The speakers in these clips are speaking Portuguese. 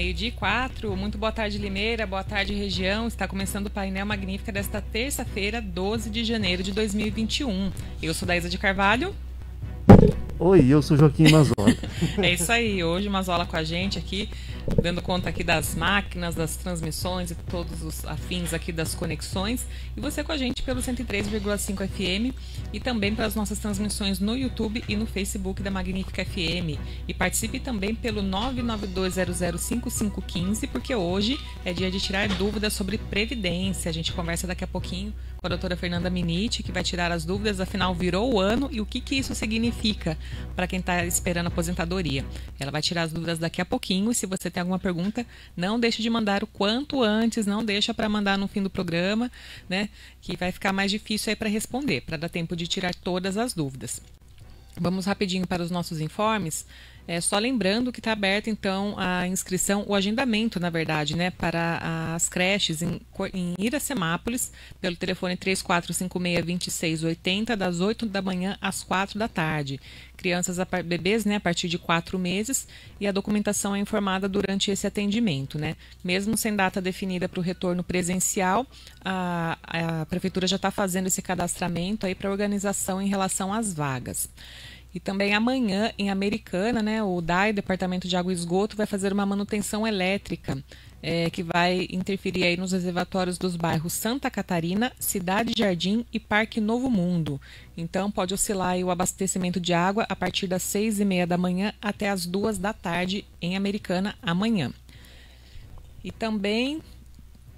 Meio-dia e 4, muito boa tarde, Limeira, boa tarde, região. Está começando o painel Magnífica desta terça-feira, 12 de janeiro de 2021. Eu sou Daísa de Carvalho. Oi, eu sou Joaquim Mazola. É isso aí, hoje Mazola com a gente aqui, dando conta aqui das máquinas, das transmissões e todos os afins aqui das conexões. E você com a gente pelo 103,5 FM e também pelas nossas transmissões no YouTube e no Facebook da Magnífica FM. E participe também pelo 992005515, porque hoje é dia de tirar dúvidas sobre Previdência. A gente conversa daqui a pouquinho com a doutora Fernanda Miniti, que vai tirar as dúvidas, afinal virou o ano e o que isso significa para quem está esperando aposentadoria. Ela vai tirar as dúvidas daqui a pouquinho e se você tem alguma pergunta, não deixe de mandar o quanto antes, não deixa para mandar no fim do programa, né? Que vai ficar mais difícil aí para responder, para dar tempo de tirar todas as dúvidas. Vamos rapidinho para os nossos informes. Só lembrando que está aberta, então, a inscrição, o agendamento, na verdade, né, para as creches em Iracemápolis, pelo telefone 3456-2680, das 8 da manhã às 4 da tarde. Crianças, bebês, né, a partir de 4 meses, e a documentação é informada durante esse atendimento, né. Mesmo sem data definida para o retorno presencial, a Prefeitura já está fazendo esse cadastramento aí para organização em relação às vagas. E também amanhã, em Americana, né, o DAE, Departamento de Água e Esgoto, vai fazer uma manutenção elétrica que vai interferir aí nos reservatórios dos bairros Santa Catarina, Cidade Jardim e Parque Novo Mundo. Então, pode oscilar aí o abastecimento de água a partir das 6h30 da manhã até as 2 da tarde em Americana amanhã. E também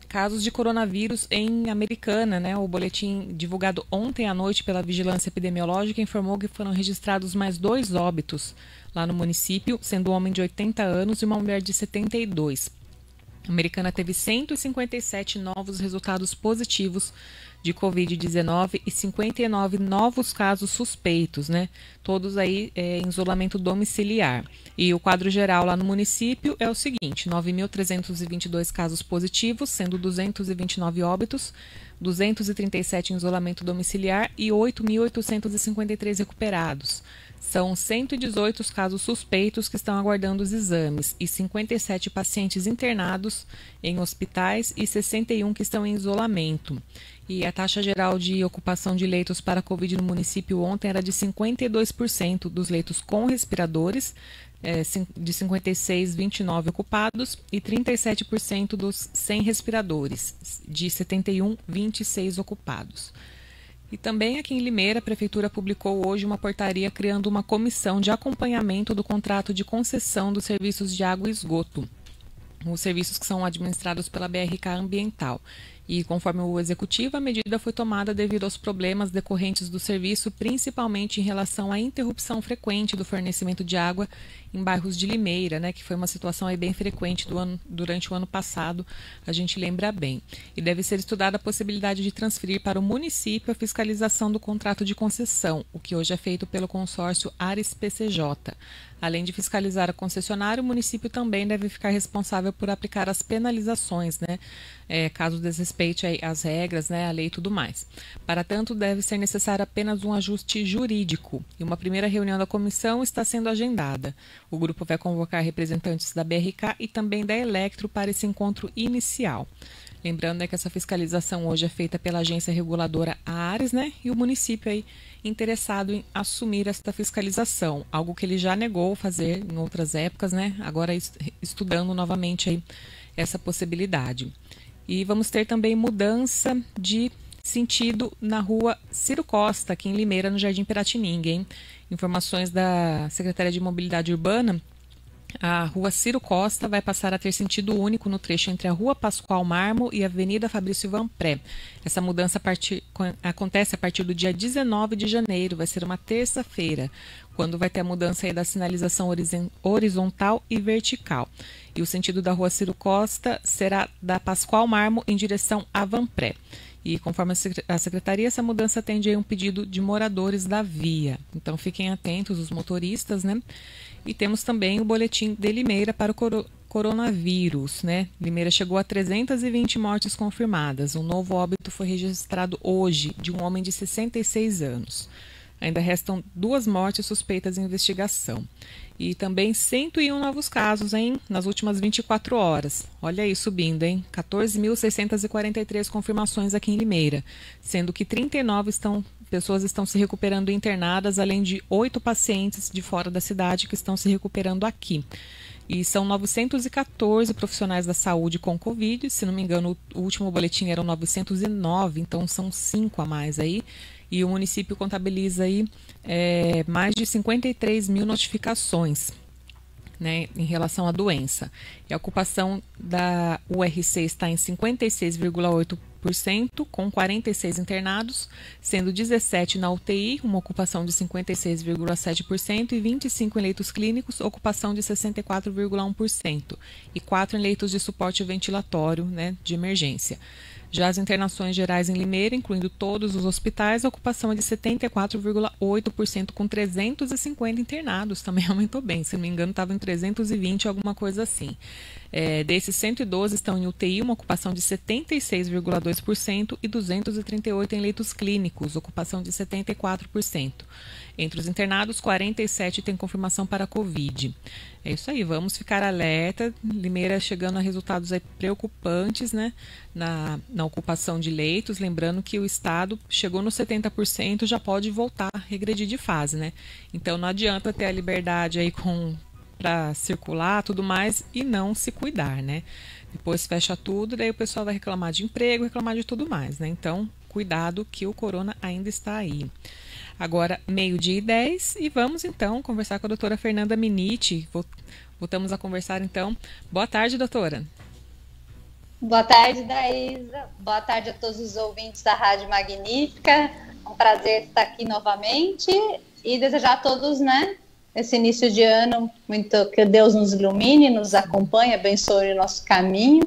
casos de coronavírus em Americana, né? O boletim divulgado ontem à noite pela Vigilância Epidemiológica informou que foram registrados mais 2 óbitos lá no município, sendo um homem de 80 anos e uma mulher de 72. A Americana teve 157 novos resultados positivos de Covid-19 e 59 novos casos suspeitos, né? Todos aí em isolamento domiciliar. E o quadro geral lá no município é o seguinte: 9.322 casos positivos, sendo 229 óbitos, 237 em isolamento domiciliar e 8.853 recuperados. São 118 os casos suspeitos que estão aguardando os exames e 57 pacientes internados em hospitais e 61 que estão em isolamento. E a taxa geral de ocupação de leitos para Covid no município ontem era de 52% dos leitos com respiradores, de 56, 29 ocupados, e 37% dos sem respiradores, de 71, 26 ocupados. E também aqui em Limeira, a Prefeitura publicou hoje uma portaria criando uma comissão de acompanhamento do contrato de concessão dos serviços de água e esgoto, os serviços que são administrados pela BRK Ambiental. E, conforme o Executivo, a medida foi tomada devido aos problemas decorrentes do serviço, principalmente em relação à interrupção frequente do fornecimento de água em bairros de Limeira, né, que foi uma situação aí bem frequente durante o ano passado, a gente lembra bem. E deve ser estudada a possibilidade de transferir para o município a fiscalização do contrato de concessão, o que hoje é feito pelo consórcio Ares PCJ. Além de fiscalizar a concessionária, o município também deve ficar responsável por aplicar as penalizações, né, caso desrespeite às regras, né, a lei e tudo mais. Para tanto, deve ser necessário apenas um ajuste jurídico. E uma primeira reunião da comissão está sendo agendada. O grupo vai convocar representantes da BRK e também da Electro para esse encontro inicial. Lembrando que essa fiscalização hoje é feita pela agência reguladora Ares, né? E o município aí interessado em assumir esta fiscalização, algo que ele já negou fazer em outras épocas, né? Agora estudando novamente aí essa possibilidade. E vamos ter também mudança de sentido na rua Ciro Costa, aqui em Limeira, no Jardim Piratininga, hein? Informações da Secretaria de Mobilidade Urbana. A rua Ciro Costa vai passar a ter sentido único no trecho entre a rua Pascoal Marmo e a Avenida Fabrício Vanpré. Essa mudança acontece a partir do dia 19 de janeiro, vai ser uma terça-feira, quando vai ter a mudança aí da sinalização horizontal e vertical. E o sentido da rua Ciro Costa será da Pascoal Marmo em direção a Vanpré. E conforme a Secretaria, essa mudança atende a um pedido de moradores da via. Então fiquem atentos os motoristas, né? E temos também o boletim de Limeira para o coronavírus, né? Limeira chegou a 320 mortes confirmadas. Um novo óbito foi registrado hoje de um homem de 66 anos. Ainda restam 2 mortes suspeitas em investigação. E também 101 novos casos, hein, nas últimas 24 horas. Olha aí, subindo, hein? 14.643 confirmações aqui em Limeira, sendo que 39 pessoas estão se recuperando internadas, além de 8 pacientes de fora da cidade que estão se recuperando aqui. E são 914 profissionais da saúde com Covid. Se não me engano, o último boletim eram 909, então são 5 a mais aí. E o município contabiliza aí mais de 53 mil notificações, né, em relação à doença. E a ocupação da URC está em 56,8%, com 46 internados, sendo 17 na UTI, uma ocupação de 56,7%, e 25 em leitos clínicos, ocupação de 64,1%, e 4 em leitos de suporte ventilatório, né, de emergência. Já as internações gerais em Limeira, incluindo todos os hospitais, a ocupação é de 74,8%, com 350 internados. Também aumentou bem, se não me engano estava em 320, alguma coisa assim. Desses, 112 estão em UTI, uma ocupação de 76,2%, e 238 em leitos clínicos, ocupação de 74%. Entre os internados, 47 têm confirmação para a Covid. É isso aí, vamos ficar alerta. Limeira chegando a resultados aí preocupantes, né, na ocupação de leitos. Lembrando que o estado chegou nos 70%, já pode voltar a regredir de fase, né? Então não adianta ter a liberdade aí para circular, tudo mais, e não se cuidar, né? Depois fecha tudo, daí o pessoal vai reclamar de emprego, reclamar de tudo mais, né? Então, cuidado que o corona ainda está aí. Agora, 12:10, e vamos então conversar com a doutora Fernanda Miniti. Voltamos a conversar então. Boa tarde, doutora. Boa tarde, Daísa. Boa tarde a todos os ouvintes da Rádio Magnífica. É um prazer estar aqui novamente e desejar a todos, né, esse início de ano, que Deus nos ilumine, nos acompanhe, abençoe o nosso caminho,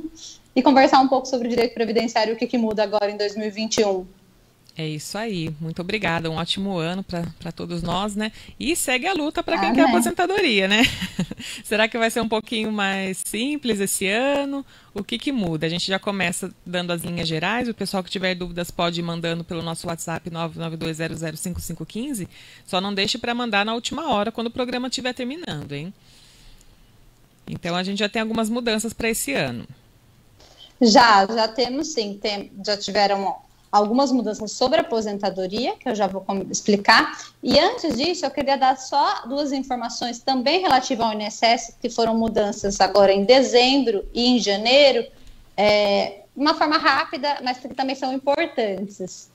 e conversar um pouco sobre o direito previdenciário e o que muda agora em 2021. É isso aí, muito obrigada, um ótimo ano para todos nós, né? E segue a luta para quem quer aposentadoria, né? Será que vai ser um pouquinho mais simples esse ano? O que muda? A gente já começa dando as linhas gerais, o pessoal que tiver dúvidas pode ir mandando pelo nosso WhatsApp 992005515, só não deixe para mandar na última hora, quando o programa estiver terminando, hein? Então a gente já tem algumas mudanças para esse ano. Já temos sim, já tiveram algumas mudanças sobre a aposentadoria, que eu já vou explicar. E antes disso, eu queria dar só 2 informações também relativas ao INSS, que foram mudanças agora em dezembro e em janeiro, de uma forma rápida, mas que também são importantes.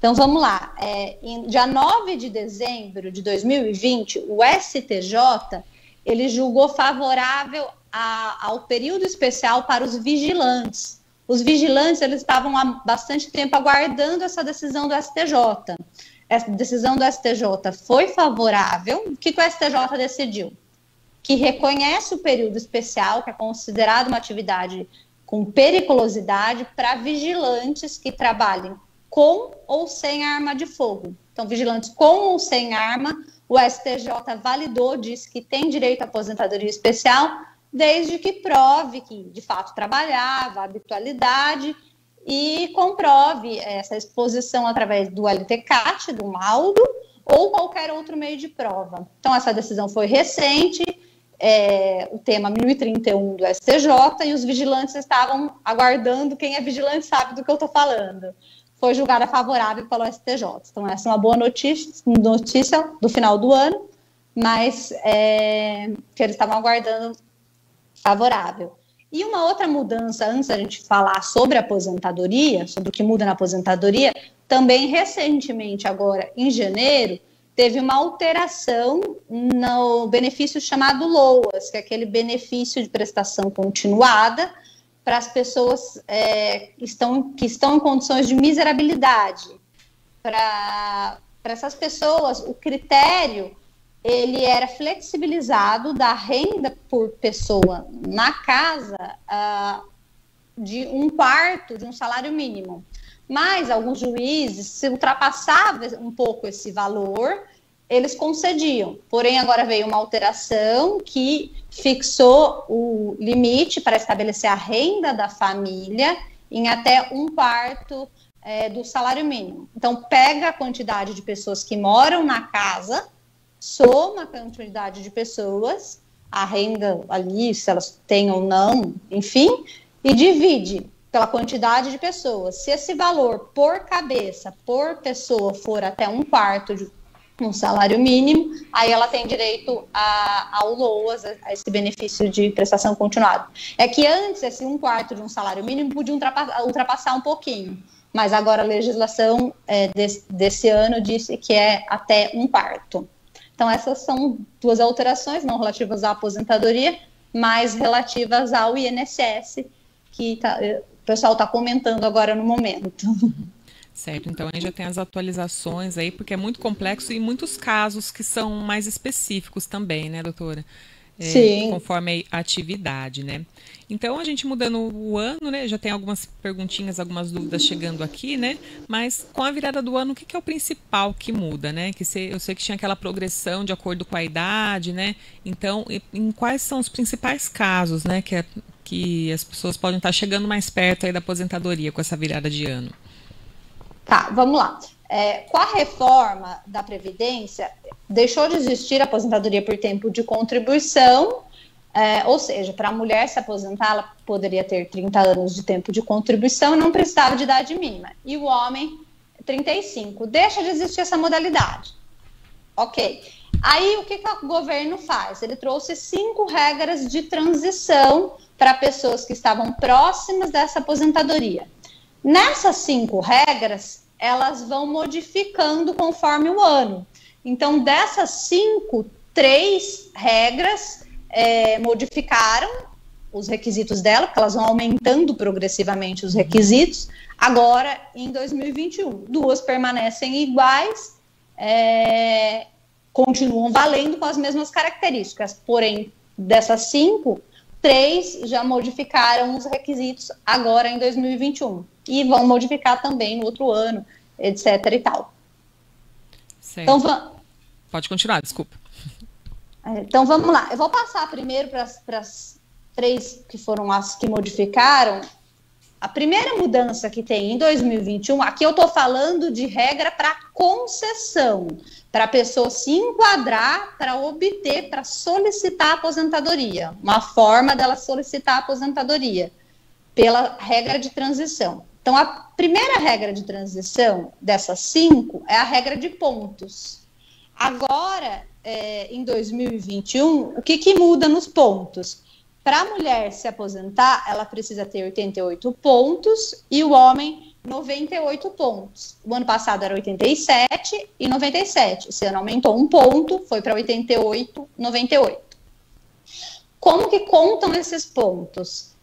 Então, vamos lá. Em dia 9 de dezembro de 2020, o STJ ele julgou favorável ao período especial para os vigilantes. Os vigilantes eles estavam há bastante tempo aguardando essa decisão do STJ. Essa decisão do STJ foi favorável. O que o STJ decidiu? Que reconhece o período especial, que é considerado uma atividade com periculosidade, para vigilantes que trabalhem com ou sem arma de fogo. Então, vigilantes com ou sem arma, o STJ validou, disse que tem direito à aposentadoria especial, desde que prove que, de fato, trabalhava, a habitualidade, e comprove essa exposição através do LTCAT, do laudo, ou qualquer outro meio de prova. Então, essa decisão foi recente, o tema 1031 do STJ, e os vigilantes estavam aguardando. Quem é vigilante sabe do que eu estou falando. Foi julgada favorável pelo STJ. Então, essa é uma boa notícia do final do ano, mas que eles estavam aguardando favorável. E uma outra mudança, antes da gente falar sobre a aposentadoria, sobre o que muda na aposentadoria, também recentemente, agora em janeiro, teve uma alteração no benefício chamado LOAS, que é aquele benefício de prestação continuada para as pessoas que estão em condições de miserabilidade. Para essas pessoas, o critério ele era flexibilizado da renda por pessoa na casa de 1/4 de um salário mínimo. Mas alguns juízes, se ultrapassava um pouco esse valor, eles concediam. Porém, agora veio uma alteração que fixou o limite para estabelecer a renda da família em até 1/4 do salário mínimo. Então, pega a quantidade de pessoas que moram na casa, soma a quantidade de pessoas, a renda ali, se elas têm ou não, enfim, e divide pela quantidade de pessoas. Se esse valor por cabeça, por pessoa, for até um quarto de um salário mínimo, aí ela tem direito ao LOAS, a esse benefício de prestação continuada. É que antes, esse um quarto de um salário mínimo podia ultrapassar um pouquinho, mas agora a legislação desse ano disse que é até um quarto. Então, essas são duas alterações, não relativas à aposentadoria, mas relativas ao INSS, que o pessoal está comentando agora no momento. Certo, então aí já tem as atualizações aí, porque é muito complexo e muitos casos que são mais específicos também, né, doutora? Sim. Conforme a atividade, né? Então, a gente mudando o ano, né? Já tem algumas perguntinhas, algumas dúvidas chegando aqui, né? Mas com a virada do ano, o que é o principal que muda, né? Eu sei que tinha aquela progressão de acordo com a idade, né? Então, em quais são os principais casos, né? Que as pessoas podem estar chegando mais perto aí da aposentadoria com essa virada de ano? Tá, vamos lá. Com a reforma da Previdência, deixou de existir a aposentadoria por tempo de contribuição, ou seja, para a mulher se aposentar, ela poderia ter 30 anos de tempo de contribuição e não precisava de idade mínima. E o homem, 35. Deixa de existir essa modalidade. Ok. Aí, o que o governo faz? Ele trouxe 5 regras de transição para pessoas que estavam próximas dessa aposentadoria. Nessas 5 regras, elas vão modificando conforme o ano. Então, dessas 5, 3 regras modificaram os requisitos dela, porque elas vão aumentando progressivamente os requisitos. Agora, em 2021, 2 permanecem iguais, continuam valendo com as mesmas características. Porém, dessas 5, 3 já modificaram os requisitos agora em 2021. E vão modificar também no outro ano, etc. e tal. Certo. Então, pode continuar, desculpa. Então, vamos lá. Eu vou passar primeiro para as 3 que foram as que modificaram. A primeira mudança que tem em 2021, aqui eu estou falando de regra para concessão, para a pessoa se enquadrar, para obter, para solicitar a aposentadoria. Uma forma dela solicitar a aposentadoria, pela regra de transição. Então, a primeira regra de transição dessas 5 é a regra de pontos. Agora, em 2021, o que muda nos pontos? Para a mulher se aposentar, ela precisa ter 88 pontos e o homem 98 pontos. O ano passado era 87 e 97. Esse ano aumentou 1 ponto, foi para 88, 98. Como que contam esses pontos?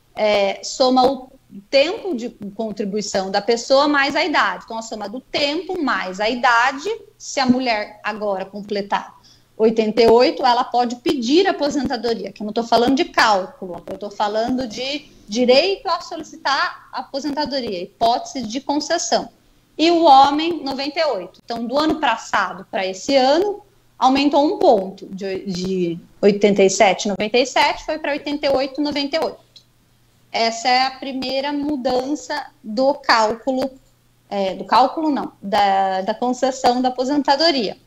Soma o tempo de contribuição da pessoa mais a idade. Então, a soma do tempo mais a idade, se a mulher agora completar 88, ela pode pedir aposentadoria, que eu não estou falando de cálculo, eu estou falando de direito a solicitar aposentadoria, hipótese de concessão. E o homem, 98. Então, do ano passado para esse ano, aumentou 1 ponto, de 87, 97, foi para 88, 98. Essa é a primeira mudança do cálculo, da concessão da aposentadoria.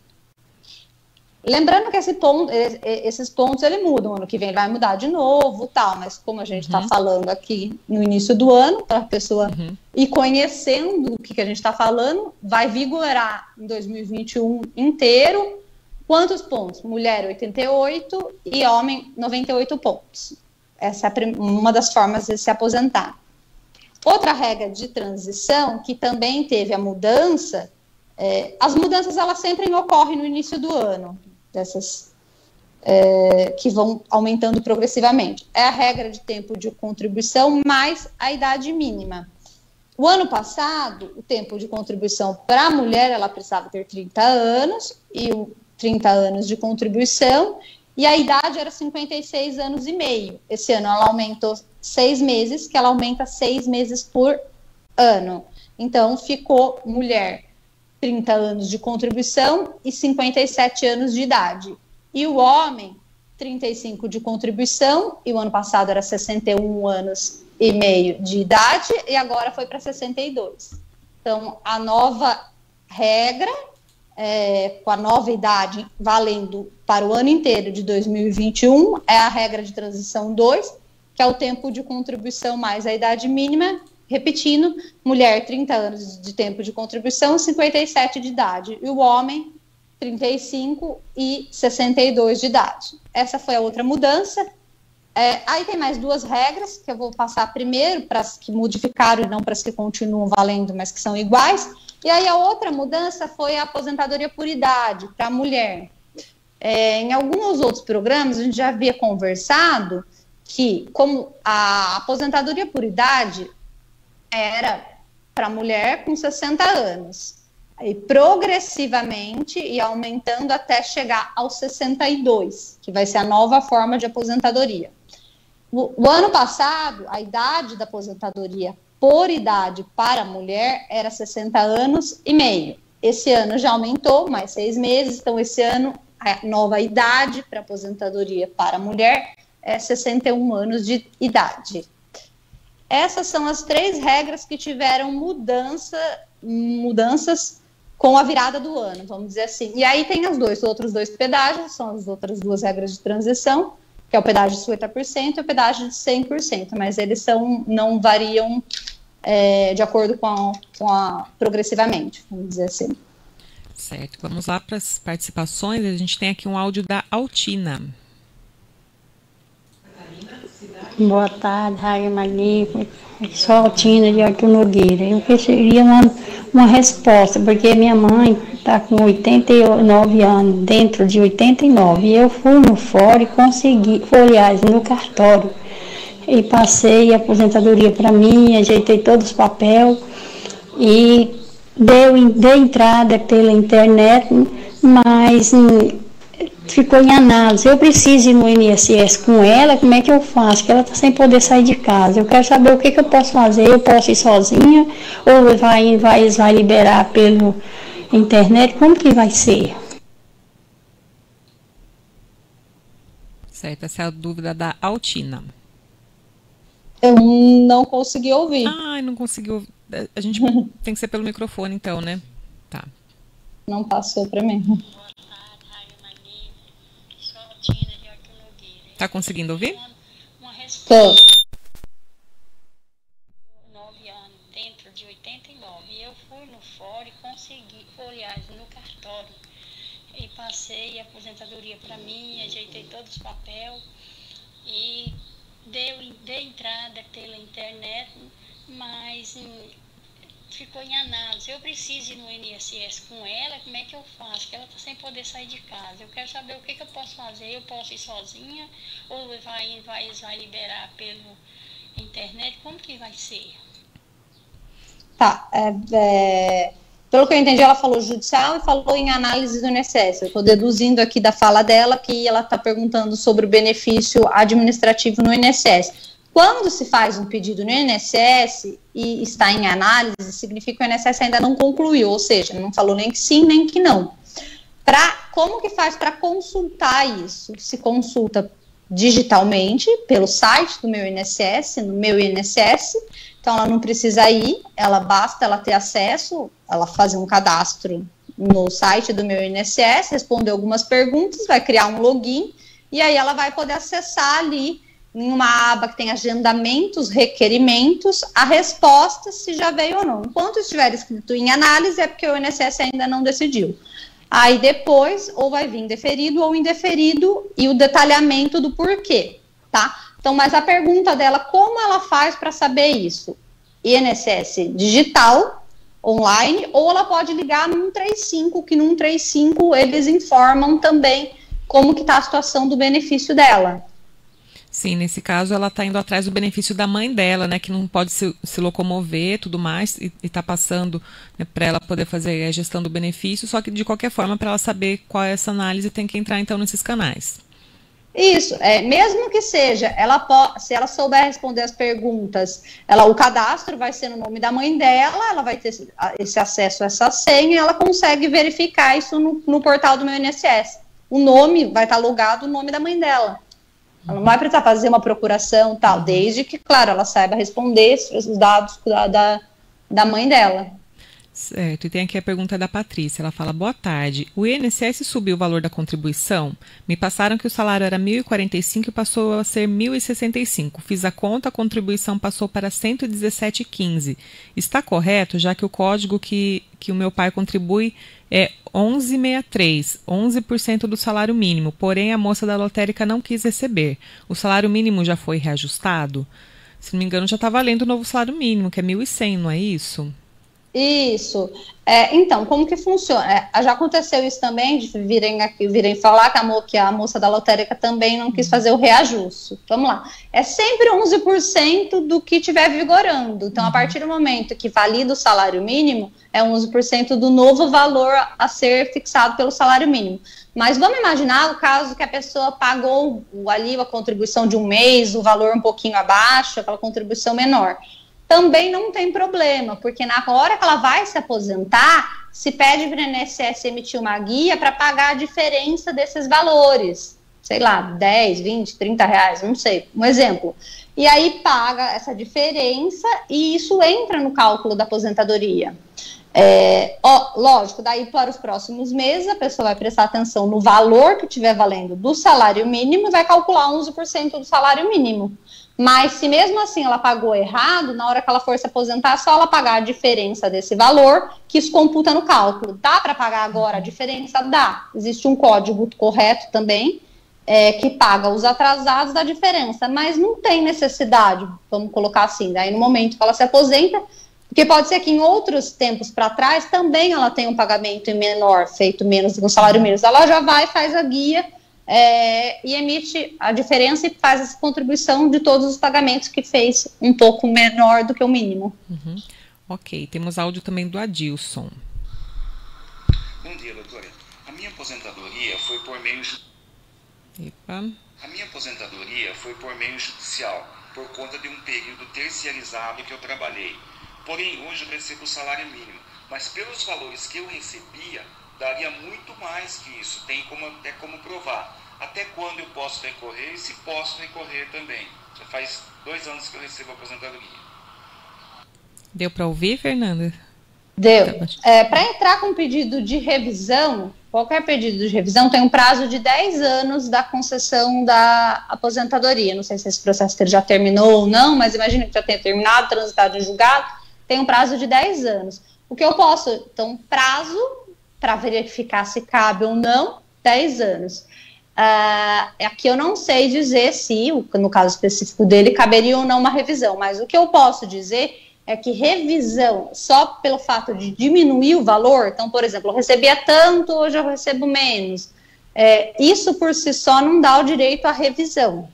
Lembrando que esses pontos ele mudam, ano que vem ele vai mudar de novo, tal, mas como a gente está falando aqui no início do ano, para a pessoa ir conhecendo o que a gente está falando, vai vigorar em 2021 inteiro. Quantos pontos? Mulher 88 e homem 98 pontos. Essa é uma das formas de se aposentar. Outra regra de transição, que também teve a mudança, as mudanças elas sempre ocorrem no início do ano, dessas que vão aumentando progressivamente. É a regra de tempo de contribuição mais a idade mínima. O ano passado, o tempo de contribuição para a mulher, ela precisava ter 30 anos, e 30 anos de contribuição, e a idade era 56 anos e meio. Esse ano ela aumentou 6 meses, que ela aumenta 6 meses por ano. Então, ficou mulher 30 anos de contribuição e 57 anos de idade. E o homem, 35 de contribuição, e o ano passado era 61 anos e meio de idade, e agora foi para 62. Então, a nova regra, com a nova idade valendo para o ano inteiro de 2021, é a regra de transição 2, que é o tempo de contribuição mais a idade mínima. Repetindo, mulher 30 anos de tempo de contribuição, 57 de idade, e o homem 35 e 62 de idade. Essa foi a outra mudança. Aí tem mais duas regras que eu vou passar primeiro, para as que modificaram e não para as que continuam valendo, mas que são iguais. E aí a outra mudança foi a aposentadoria por idade para a mulher. Em alguns outros programas a gente já havia conversado que, como a aposentadoria por idade era para a mulher com 60 anos, aí progressivamente e aumentando até chegar aos 62, que vai ser a nova forma de aposentadoria. O ano passado, a idade da aposentadoria por idade para a mulher era 60 anos e meio. Esse ano já aumentou mais 6 meses, então esse ano a nova idade para aposentadoria para a mulher é 61 anos de idade. Essas são as 3 regras que tiveram mudanças com a virada do ano, vamos dizer assim. E aí tem os outros dois pedágios, são as outras 2 regras de transição, que é o pedágio de 50% e o pedágio de 100%, mas eles não variam de acordo com progressivamente, vamos dizer assim. Certo, vamos lá para as participações. A gente tem aqui um áudio da Altina. Boa tarde, Raia Magnífica. Sou Altina de Arthur Nogueira. Eu queria uma resposta, porque minha mãe está com 89 anos, dentro de 89. E eu fui no fórum e consegui, aliás, no cartório, e passei a aposentadoria para mim, ajeitei todos os papéis e dei entrada pela internet, mas ficou em análise. Eu preciso ir no INSS com ela, como é que eu faço? Que ela está sem poder sair de casa. Eu quero saber o que eu posso fazer. Eu posso ir sozinha ou vai liberar pela internet? Como que vai ser? Certo, essa é a dúvida da Altina. Eu não consegui ouvir. Não conseguiu. A gente tem que ser pelo microfone, então, né? Tá. Não passou para mim. Tá conseguindo ouvir? Tô. 9 anos, dentro de 89. E eu fui no fórum e consegui, aliás, no cartório. E passei a aposentadoria para mim, ajeitei todos os papéis e dei entrada pela internet, mas ficou em análise. Eu preciso ir no INSS com ela, como é que eu faço? Que ela está sem poder sair de casa. Eu quero saber o que eu posso fazer. Eu posso ir sozinha ou vai liberar pela internet? Como que vai ser? Tá. Pelo que eu entendi, ela falou judicial e falou em análise do INSS. Eu estou deduzindo aqui da fala dela que ela está perguntando sobre o benefício administrativo no INSS. Quando se faz um pedido no INSS e está em análise, significa que o INSS ainda não concluiu, ou seja, não falou nem que sim, nem que não. Como que faz para consultar isso? Se consulta digitalmente, pelo site do meu INSS, no meu INSS, então ela não precisa ir, basta ela ter acesso, ela fazer um cadastro no site do meu INSS, responder algumas perguntas, vai criar um login, e aí ela vai poder acessar ali, em uma aba que tem agendamentos, requerimentos, a resposta se já veio ou não. Enquanto estiver escrito em análise, é porque o INSS ainda não decidiu. Aí depois, ou vai vir deferido ou indeferido, e o detalhamento do porquê, tá? Então, mas a pergunta dela, como ela faz para saber isso? INSS digital, online, ou ela pode ligar no 135, que no 135 eles informam também como que está a situação do benefício dela. Sim, nesse caso ela está indo atrás do benefício da mãe dela, né, que não pode se locomover, tudo mais, e está passando, né, para ela poder fazer a gestão do benefício, só que de qualquer forma, para ela saber qual é essa análise, tem que entrar então nesses canais. Isso, mesmo que seja, se ela souber responder as perguntas, o cadastro vai ser no nome da mãe dela, ela vai ter esse acesso a essa senha, ela consegue verificar isso no portal do meu INSS. O nome vai estar logado, o nome da mãe dela. Ela não vai precisar fazer uma procuração tal, desde que, claro, ela saiba responder os dados da mãe dela. Certo, e tem aqui a pergunta da Patrícia, ela fala, boa tarde, o INSS subiu o valor da contribuição? Me passaram que o salário era 1.045 e passou a ser 1.065. Fiz a conta, a contribuição passou para 117,15. Está correto, já que o código que o meu pai contribui é 11,63, 11% do salário mínimo, porém a moça da lotérica não quis receber. O salário mínimo já foi reajustado? Se não me engano, já está valendo o novo salário mínimo, que é 1.100, não é isso? Isso. Então, como que funciona? Já aconteceu isso também, de virem falar que a moça da lotérica também não quis fazer o reajuste. Vamos lá. É sempre 11% do que estiver vigorando. Então, a partir do momento que valida o salário mínimo, é 11% do novo valor a ser fixado pelo salário mínimo. Mas vamos imaginar o caso que a pessoa pagou ali a contribuição de um mês, o valor um pouquinho abaixo, aquela contribuição menor. Também não tem problema, porque na hora que ela vai se aposentar, se pede para o INSS emitir uma guia para pagar a diferença desses valores. Sei lá, 10, 20, 30 reais, não sei, um exemplo. E aí paga essa diferença e isso entra no cálculo da aposentadoria. Lógico, daí para os próximos meses a pessoa vai prestar atenção no valor que estiver valendo do salário mínimo e vai calcular 11% do salário mínimo. Mas se mesmo assim ela pagou errado, na hora que ela for se aposentar, é só ela pagar a diferença desse valor, que isso computa no cálculo. Dá para pagar agora a diferença? Dá. Existe um código correto também, que paga os atrasados da diferença, mas não tem necessidade, vamos colocar assim, daí no momento que ela se aposenta, porque pode ser que em outros tempos para trás também ela tenha um pagamento menor, feito menos do que um salário mínimo. Ela já vai, faz a guia, e emite a diferença e faz essa contribuição de todos os pagamentos que fez um pouco menor do que o mínimo. Uhum. Ok, temos áudio também do Adilson. Bom dia, doutora. A minha aposentadoria foi por meio judicial, por conta de um período terciarizado que eu trabalhei. Porém, hoje eu recebo o salário mínimo, mas pelos valores que eu recebia, daria muito mais que isso, tem como provar. Até quando eu posso recorrer e se posso recorrer também. Já faz 2 anos que eu recebo a aposentadoria. Deu para ouvir, Fernanda? Deu. Para entrar com pedido de revisão, qualquer pedido de revisão tem um prazo de 10 anos da concessão da aposentadoria. Não sei se esse processo já terminou ou não, mas imagina que já tenha terminado, transitado em julgado, tem um prazo de 10 anos. O que eu posso, então, prazo para verificar se cabe ou não, 10 anos. Aqui eu não sei dizer se, no caso específico dele, caberia ou não uma revisão, mas o que eu posso dizer é que revisão, só pelo fato de diminuir o valor, então, por exemplo, eu recebia tanto, hoje eu recebo menos, isso por si só não dá o direito à revisão,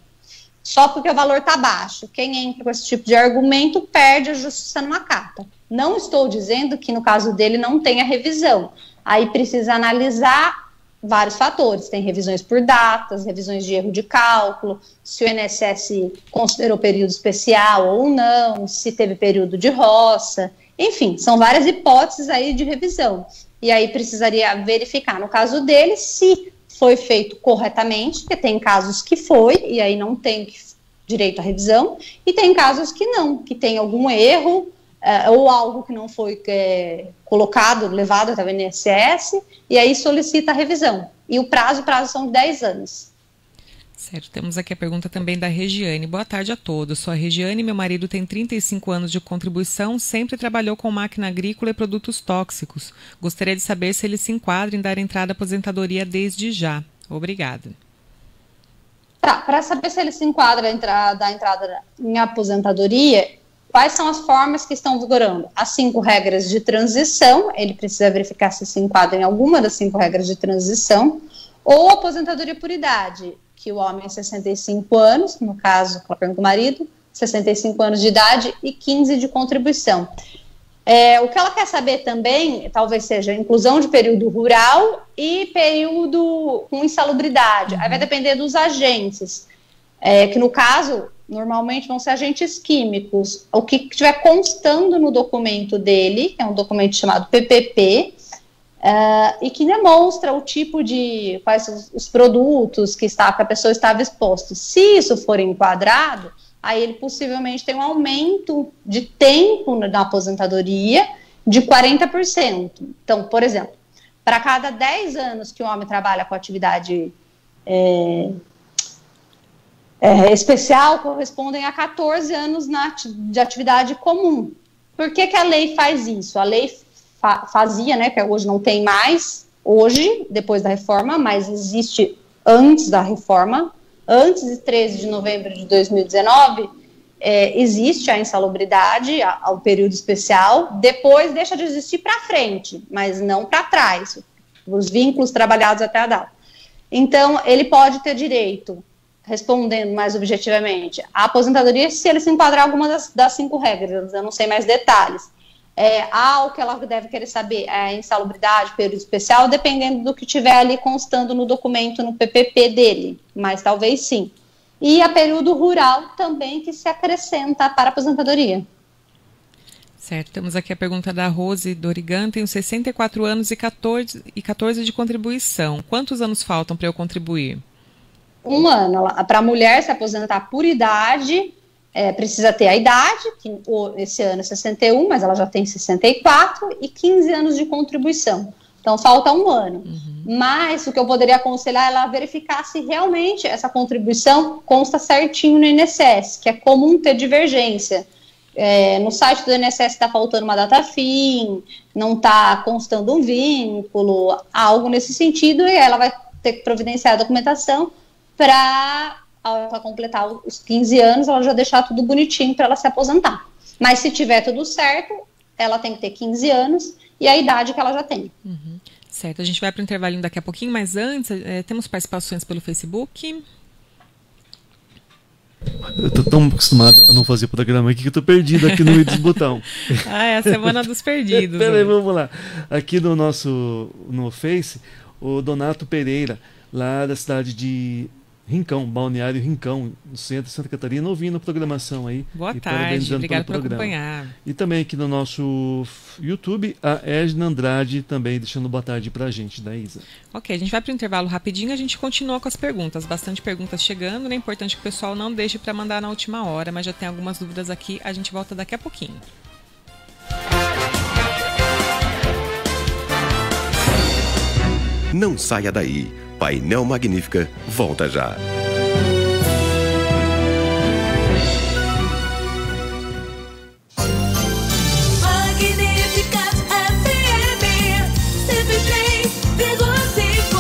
só porque o valor está baixo. Quem entra com esse tipo de argumento perde a justiça numa carta. Não estou dizendo que no caso dele não tenha revisão. Aí precisa analisar vários fatores, tem revisões por datas, revisões de erro de cálculo, se o INSS considerou período especial ou não, se teve período de roça, enfim, são várias hipóteses aí de revisão. E aí precisaria verificar, no caso dele, se foi feito corretamente, porque tem casos que foi, e aí não tem direito à revisão, e tem casos que não, que tem algum erro, ou algo que não foi colocado, levado até o INSS, e aí solicita a revisão. E o prazo são 10 anos. Certo, temos aqui a pergunta também da Regiane. Boa tarde a todos. Sou a Regiane, meu marido tem 35 anos de contribuição, sempre trabalhou com máquina agrícola e produtos tóxicos. Gostaria de saber se ele se enquadra em dar entrada à aposentadoria desde já. Obrigada. Para saber se ele se enquadra da entrada em aposentadoria, quais são as formas que estão vigorando? As 5 regras de transição, ele precisa verificar se enquadra em alguma das 5 regras de transição, ou aposentadoria por idade, que o homem é 65 anos, no caso, ela pergunta o marido, 65 anos de idade e 15 de contribuição. O que ela quer saber também, talvez seja inclusão de período rural e período com insalubridade. Aí vai depender dos agentes, que no caso, normalmente vão ser agentes químicos. O que estiver constando no documento dele, que é um documento chamado PPP, e que demonstra o tipo de, quais os produtos que a pessoa estava exposta. Se isso for enquadrado, aí ele possivelmente tem um aumento de tempo na aposentadoria de 40%. Então, por exemplo, para cada 10 anos que o homem trabalha com atividade especial, correspondem a 14 anos de atividade comum. Por que a lei faz isso? A lei fazia, né, que hoje não tem mais, hoje, depois da reforma, mas existe antes da reforma, antes de 13 de novembro de 2019, existe a insalubridade, ao período especial, depois deixa de existir para frente, mas não para trás, os vínculos trabalhados até a data. Então, ele pode ter direito, respondendo mais objetivamente, à aposentadoria se ele se enquadrar alguma das 5 regras, eu não sei mais detalhes. O que ela deve querer saber é insalubridade, período especial, dependendo do que tiver ali constando no documento, no PPP dele, mas talvez sim. E a período rural também, que se acrescenta para a aposentadoria. Certo, temos aqui a pergunta da Rose Dorigan, tenho 64 anos e 14 de contribuição. Quantos anos faltam para eu contribuir? 1 ano. Para a mulher se aposentar por idade, precisa ter a idade, que esse ano é 61, mas ela já tem 64, e 15 anos de contribuição. Então, falta 1 ano. Mas o que eu poderia aconselhar é ela verificar se realmente essa contribuição consta certinho no INSS, que é comum ter divergência. No site do INSS está faltando uma data fim, não está constando um vínculo, algo nesse sentido, e ela vai ter que providenciar a documentação para completar os 15 anos, ela já deixar tudo bonitinho para ela se aposentar. Mas se tiver tudo certo, ela tem que ter 15 anos e a idade que ela já tem. Certo, a gente vai para o intervalinho daqui a pouquinho, mas antes, temos participações pelo Facebook. Eu tô tão acostumado a não fazer programa aqui que eu tô perdido aqui no meio dos botão. É a semana dos perdidos. Peraí, vamos lá. Aqui no Face, o Donato Pereira, lá da cidade de Rincão, Balneário Rincão, no centro de Santa Catarina, ouvindo a programação aí. Boa tarde, obrigado por acompanhar. E também aqui no nosso YouTube, a Edna Andrade também deixando boa tarde pra gente, da Isa. Ok, a gente vai para o intervalo rapidinho, a gente continua com as perguntas, bastante perguntas chegando, né? É importante que o pessoal não deixe para mandar na última hora, mas já tem algumas dúvidas aqui, a gente volta daqui a pouquinho. Não saia daí. Painel Magnífica volta já. Magnífica FM 103,5.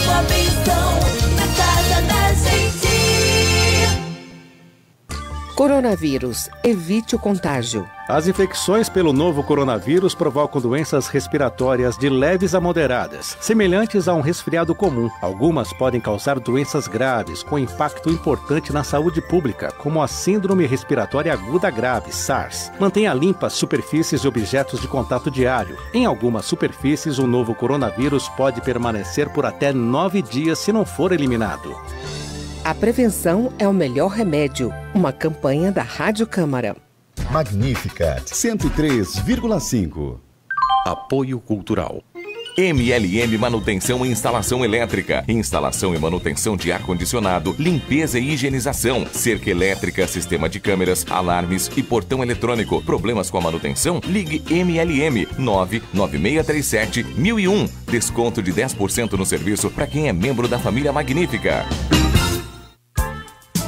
Uma benção na casa da gente. Coronavírus. Evite o contágio. As infecções pelo novo coronavírus provocam doenças respiratórias de leves a moderadas, semelhantes a um resfriado comum. Algumas podem causar doenças graves, com impacto importante na saúde pública, como a Síndrome Respiratória Aguda Grave, SARS. Mantenha limpas superfícies e objetos de contato diário. Em algumas superfícies, o novo coronavírus pode permanecer por até 9 dias se não for eliminado. A prevenção é o melhor remédio. Uma campanha da Rádio Câmara. Magnífica 103,5. Apoio Cultural. MLM Manutenção e Instalação Elétrica. Instalação e manutenção de ar-condicionado, limpeza e higienização, cerca elétrica, sistema de câmeras, alarmes e portão eletrônico. Problemas com a manutenção? Ligue MLM 99637-1001. Desconto de 10% no serviço para quem é membro da família Magnífica.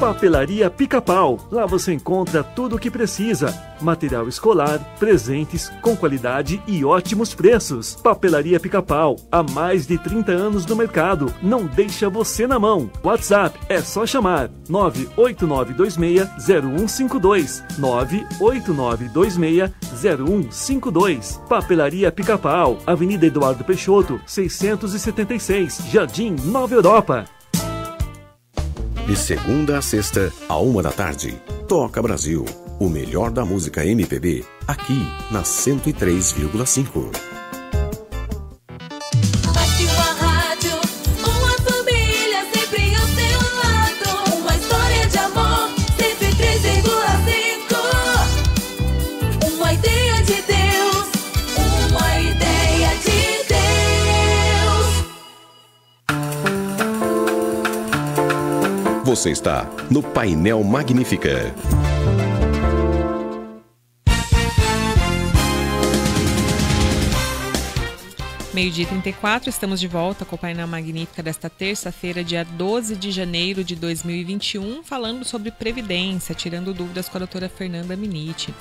Papelaria Pica-Pau. Lá você encontra tudo o que precisa. Material escolar, presentes, com qualidade e ótimos preços. Papelaria Pica-Pau. Há mais de 30 anos no mercado. Não deixa você na mão. WhatsApp é só chamar 989260152. 989260152. Papelaria Pica-Pau. Avenida Eduardo Peixoto, 676. Jardim Nova Europa. De segunda a sexta, à 13h, Toca Brasil. O melhor da música MPB, aqui na 103,5. Ativa a rádio, uma família sempre ao seu lado. Uma história de amor, 103,5. Uma ideia de Deus, uma ideia de Deus. Você está no Painel Magnífica. 12h34, estamos de volta com o Painel Magnífica desta terça-feira, dia 12 de janeiro de 2021, falando sobre Previdência, tirando dúvidas com a doutora Fernanda Miniti.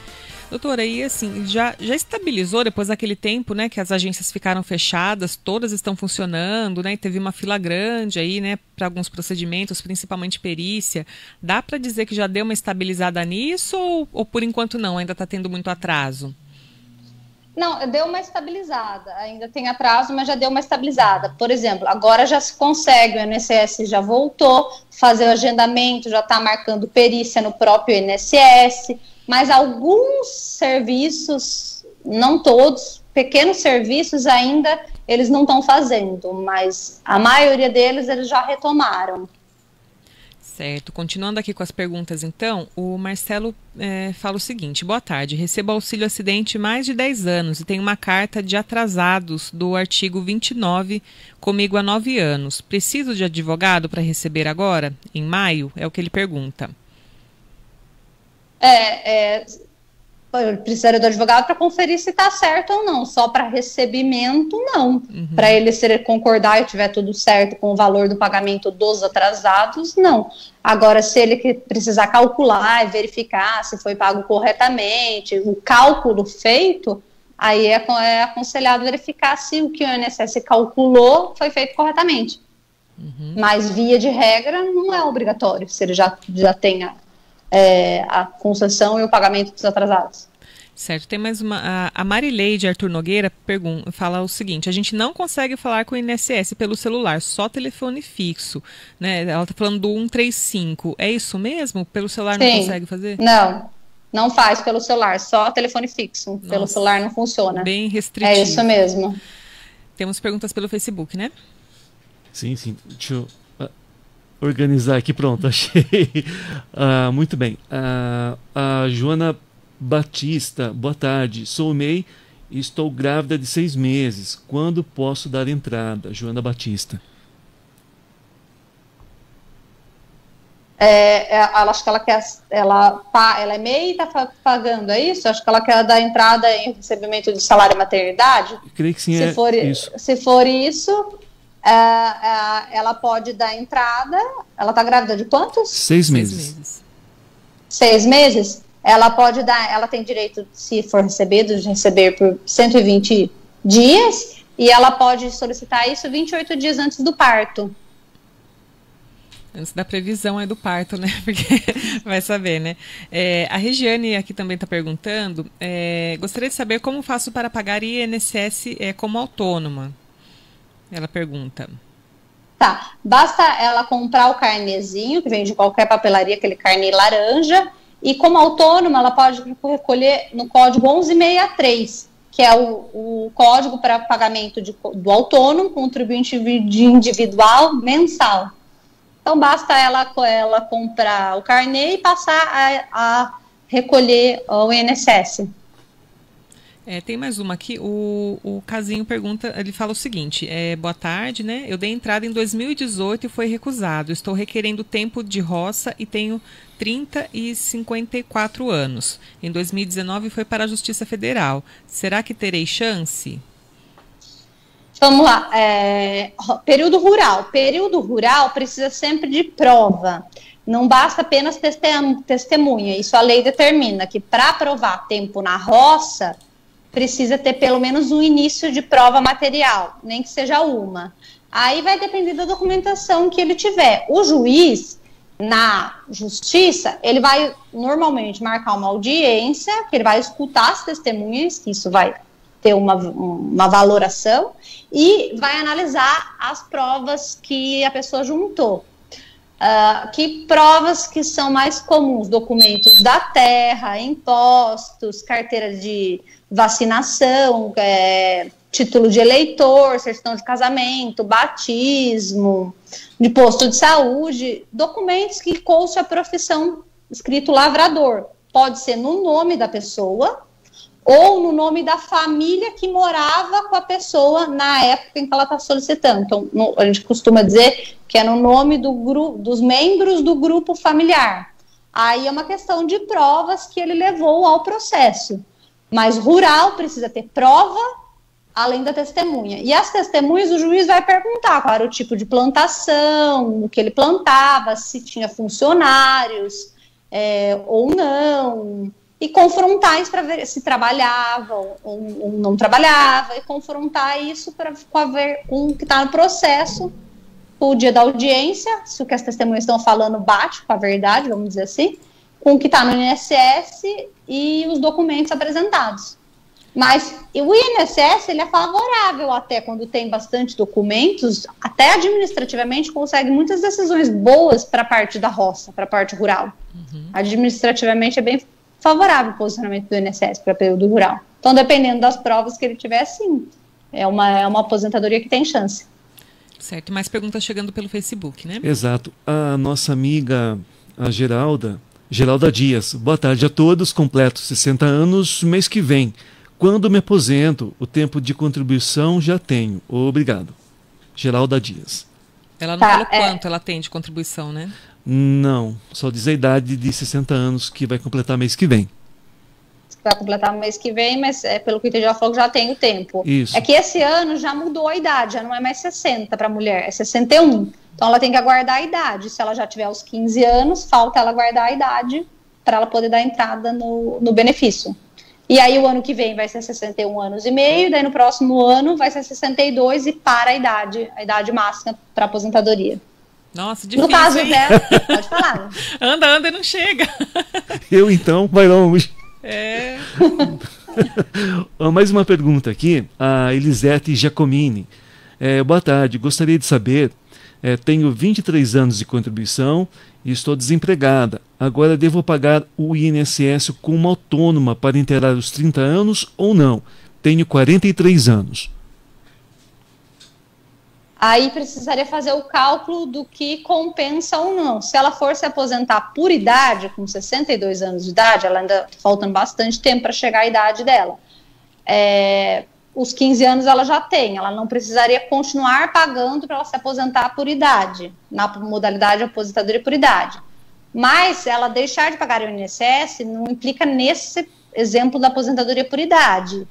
Doutora, aí assim, já estabilizou depois daquele tempo, né, que as agências ficaram fechadas, todas estão funcionando, né, e teve uma fila grande aí, né, para alguns procedimentos, principalmente perícia. Dá para dizer que já deu uma estabilizada nisso ou por enquanto não, ainda está tendo muito atraso? Não, deu uma estabilizada, ainda tem atraso, mas já deu uma estabilizada. Por exemplo, agora já se consegue, o INSS já voltou, fazer o agendamento, já está marcando perícia no próprio INSS, mas alguns serviços, não todos, pequenos serviços ainda, eles não estão fazendo, mas a maioria deles eles já retomaram. Certo. Continuando aqui com as perguntas, então, o Marcelo fala o seguinte: boa tarde, recebo auxílio acidente mais de 10 anos e tenho uma carta de atrasados do artigo 29 comigo há 9 anos. Preciso de advogado para receber agora, em maio? É o que ele pergunta. Precisaria do advogado para conferir se está certo ou não, só para recebimento não, para ele concordar e tiver tudo certo com o valor do pagamento dos atrasados, não. Agora, se ele precisar calcular e verificar se foi pago corretamente, o cálculo feito, aí é aconselhado verificar se o que o INSS calculou foi feito corretamente. Mas, via de regra, não é obrigatório, se ele já tenha a concessão e o pagamento dos atrasados. Certo, tem mais uma. A Marileide Arthur Nogueira fala o seguinte: a gente não consegue falar com o INSS pelo celular, só telefone fixo, né? Ela está falando do 135, é isso mesmo? Pelo celular não consegue fazer? Não faz pelo celular, só telefone fixo. Nossa, pelo celular não funciona. Bem restritivo. É isso mesmo. Temos perguntas pelo Facebook, né? Sim. Deixa eu organizar aqui, pronto, achei. Muito bem. A Joana Batista, boa tarde. Sou MEI e estou grávida de 6 meses. Quando posso dar entrada? Joana Batista. Acho que ela quer. Ela é MEI e está pagando, é isso? Acho que ela quer dar entrada em recebimento de salário e maternidade. Eu creio que sim, isso. Se for isso. Ela pode dar entrada. Ela está grávida de quantos? 6 meses. 6 meses? Ela pode dar. Ela tem direito, se for recebido, de receber por 120 dias. E ela pode solicitar isso 28 dias antes do parto. Antes da previsão do parto, né? Porque vai saber, né? A Regiane aqui também está perguntando. Gostaria de saber como faço para pagar INSS como autônoma. Ela pergunta. Tá, basta ela comprar o carnezinho, que vem de qualquer papelaria, aquele carnê laranja, e como autônoma ela pode recolher no código 1163, que é o código para pagamento do autônomo, contribuinte individual mensal. Então basta ela comprar o carnê e passar a recolher o INSS. Tem mais uma aqui, o Casinho pergunta, ele fala o seguinte: boa tarde, né? Eu dei entrada em 2018 e foi recusado. Estou requerendo tempo de roça e tenho 30 e 54 anos. Em 2019 foi para a Justiça Federal. Será que terei chance? Vamos lá. Período rural. Período rural precisa sempre de prova. Não basta apenas testemunha. Isso a lei determina que para provar tempo na roça precisa ter pelo menos um início de prova material, nem que seja uma. Aí vai depender da documentação que ele tiver. O juiz, na justiça, ele vai normalmente marcar uma audiência, que ele vai escutar as testemunhas, que isso vai ter uma valoração, e vai analisar as provas que a pessoa juntou. Que provas que são mais comuns? Documentos da terra, impostos, carteira de vacinação, título de eleitor, certidão de casamento, batismo, de posto de saúde, documentos que conste a profissão escrito lavrador. Pode ser no nome da pessoa ou no nome da família que morava com a pessoa na época em que ela está solicitando. Então, a gente costuma dizer que é no nome dos membros do grupo familiar. Aí é uma questão de provas que ele levou ao processo. Mas rural precisa ter prova além da testemunha. E as testemunhas, o juiz vai perguntar qual era o tipo de plantação, o que ele plantava, se tinha funcionários ou não, e confrontar isso para ver se trabalhava ou não trabalhava, e confrontar isso com o que está no processo, o dia da audiência, se o que as testemunhas estão falando bate com a verdade, vamos dizer assim, com o que está no INSS e os documentos apresentados. Mas o INSS, ele é favorável até quando tem bastante documentos, até administrativamente consegue muitas decisões boas para a parte da roça, para a parte rural. Administrativamente é bem favorável o posicionamento do INSS para período rural. Então, dependendo das provas que ele tiver, sim, é uma aposentadoria que tem chance. Certo, mais perguntas chegando pelo Facebook, né? Exato. A nossa amiga, a Geralda Dias. Boa tarde a todos, completo 60 anos, mês que vem. Quando me aposento, o tempo de contribuição já tenho. Obrigado. Geralda Dias. Ela não falou quanto ela tem de contribuição, né? Não, só diz a idade de 60 anos que vai completar mês que vem. Vai completar mês que vem, mas pelo que entendi, ela falou que já tem o tempo. Isso. É que esse ano já mudou a idade, já não é mais 60 para a mulher, é 61. Então ela tem que aguardar a idade. Se ela já tiver os 15 anos, falta ela guardar a idade para ela poder dar entrada no benefício. E aí o ano que vem vai ser 61 anos e meio, daí no próximo ano vai ser 62 e para a idade máxima para aposentadoria. Nossa, difícil, no caso hein? dela, pode falar. Anda e não chega. Eu então, vai longe. É. Mais uma pergunta aqui, a Elisete Giacomini. Boa tarde, gostaria de saber, tenho 23 anos de contribuição e estou desempregada. Agora devo pagar o INSS como autônoma para inteirar os 30 anos ou não? Tenho 43 anos. Aí precisaria fazer o cálculo do que compensa ou não. Se ela for se aposentar por idade, com 62 anos de idade, ela ainda está faltando bastante tempo para chegar à idade dela. Os 15 anos ela já tem, ela não precisaria continuar pagando para ela se aposentar por idade, na modalidade aposentadoria por idade. Mas ela deixar de pagar o INSS não implica nesse exemplo da aposentadoria por idade.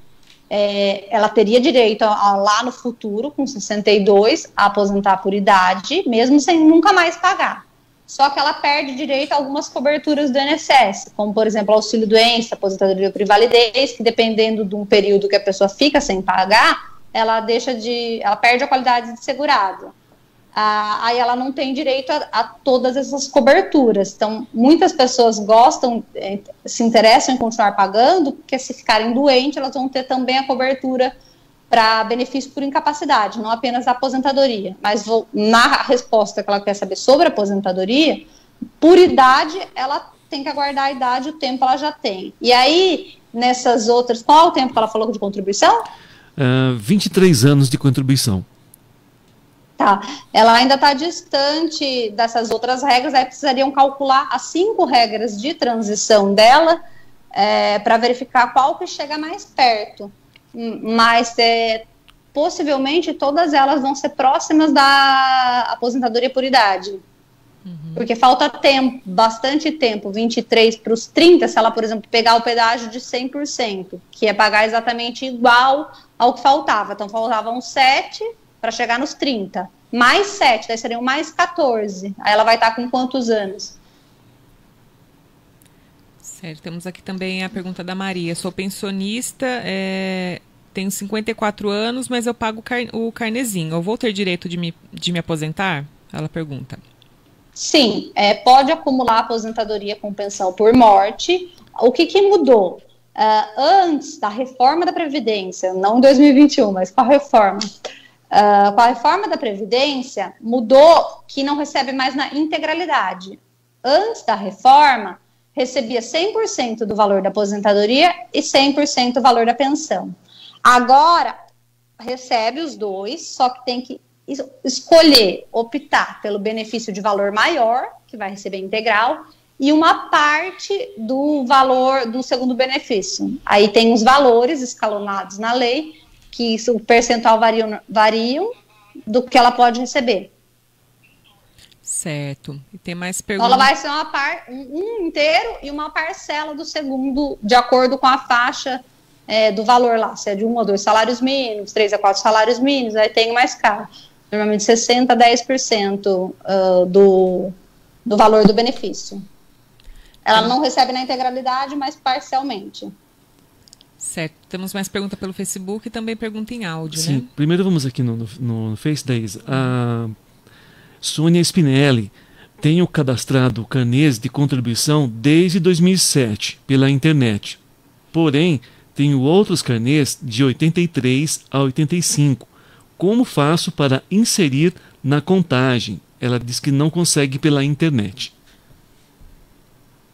Ela teria direito lá no futuro, com 62, a aposentar por idade, mesmo sem nunca mais pagar. Só que ela perde direito a algumas coberturas do INSS, como, por exemplo, auxílio-doença, aposentadoria por invalidez, que dependendo de um período que a pessoa fica sem pagar, ela perde a qualidade de segurado. Aí ela não tem direito a todas essas coberturas. Então, muitas pessoas se interessam em continuar pagando, porque se ficarem doentes, elas vão ter também a cobertura para benefício por incapacidade, não apenas a aposentadoria. Mas na resposta que ela quer saber sobre a aposentadoria, por idade, ela tem que aguardar a idade, o tempo ela já tem. E aí, nessas outras, qual é o tempo que ela falou de contribuição? 23 anos de contribuição. Tá, ela ainda está distante dessas outras regras, aí precisariam calcular as 5 regras de transição dela para verificar qual que chega mais perto. Mas possivelmente todas elas vão ser próximas da aposentadoria por idade. Porque falta tempo, bastante tempo, 23 para os 30, se ela, por exemplo, pegar o pedágio de 100%, que é pagar exatamente igual ao que faltava. Então faltavam 7 para chegar nos 30, mais 7, daí seriam mais 14. Aí ela vai estar com quantos anos? Certo, temos aqui também a pergunta da Maria. Sou pensionista, tenho 54 anos, mas eu pago o carnezinho. Eu vou ter direito de me aposentar? Ela pergunta. Sim, pode acumular aposentadoria com pensão por morte. O que mudou? Antes da reforma da Previdência, não em 2021, mas com a reforma da Previdência, mudou que não recebe mais na integralidade. Antes da reforma, recebia 100% do valor da aposentadoria e 100% do valor da pensão. Agora, recebe os dois, só que tem que optar pelo benefício de valor maior, que vai receber integral, e uma parte do valor do segundo benefício. Aí tem os valores escalonados na lei, que o percentual variam do que ela pode receber. Certo. E tem mais Então, perguntas? ela vai ser um inteiro e uma parcela do segundo, de acordo com a faixa do valor lá, se é de 1 ou 2 salários mínimos, 3 a 4 salários mínimos, aí tem mais caro. Normalmente 60% a 10% do valor do benefício. Ela não recebe na integralidade, mas parcialmente. Certo. Temos mais pergunta pelo Facebook e também pergunta em áudio, Sim, né? primeiro vamos aqui no Face Days. A Sônia Spinelli. Tenho cadastrado carnês de contribuição desde 2007 pela internet. Porém, tenho outros carnês de 83 a 85. Como faço para inserir na contagem? Ela diz que não consegue pela internet.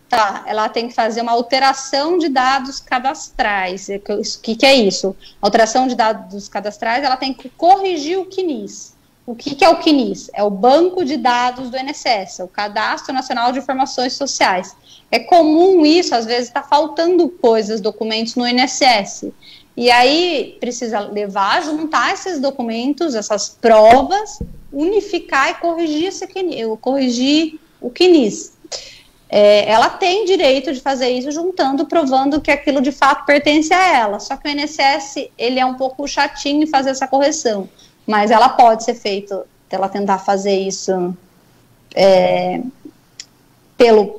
Tá, ela tem que fazer uma alteração de dados cadastrais. O que é isso? Alteração de dados cadastrais, ela tem que corrigir o CNIS. O que é o CNIS? É o Banco de Dados do INSS, o Cadastro Nacional de Informações Sociais. É comum isso, às vezes está faltando coisas, documentos no INSS. E aí precisa levar, juntar esses documentos, essas provas, unificar e corrigir o CNIS. Ela tem direito de fazer isso juntando, provando que aquilo de fato pertence a ela. Só que o INSS, ele é um pouco chatinho em fazer essa correção. Mas ela pode ser feita, ela tentar fazer isso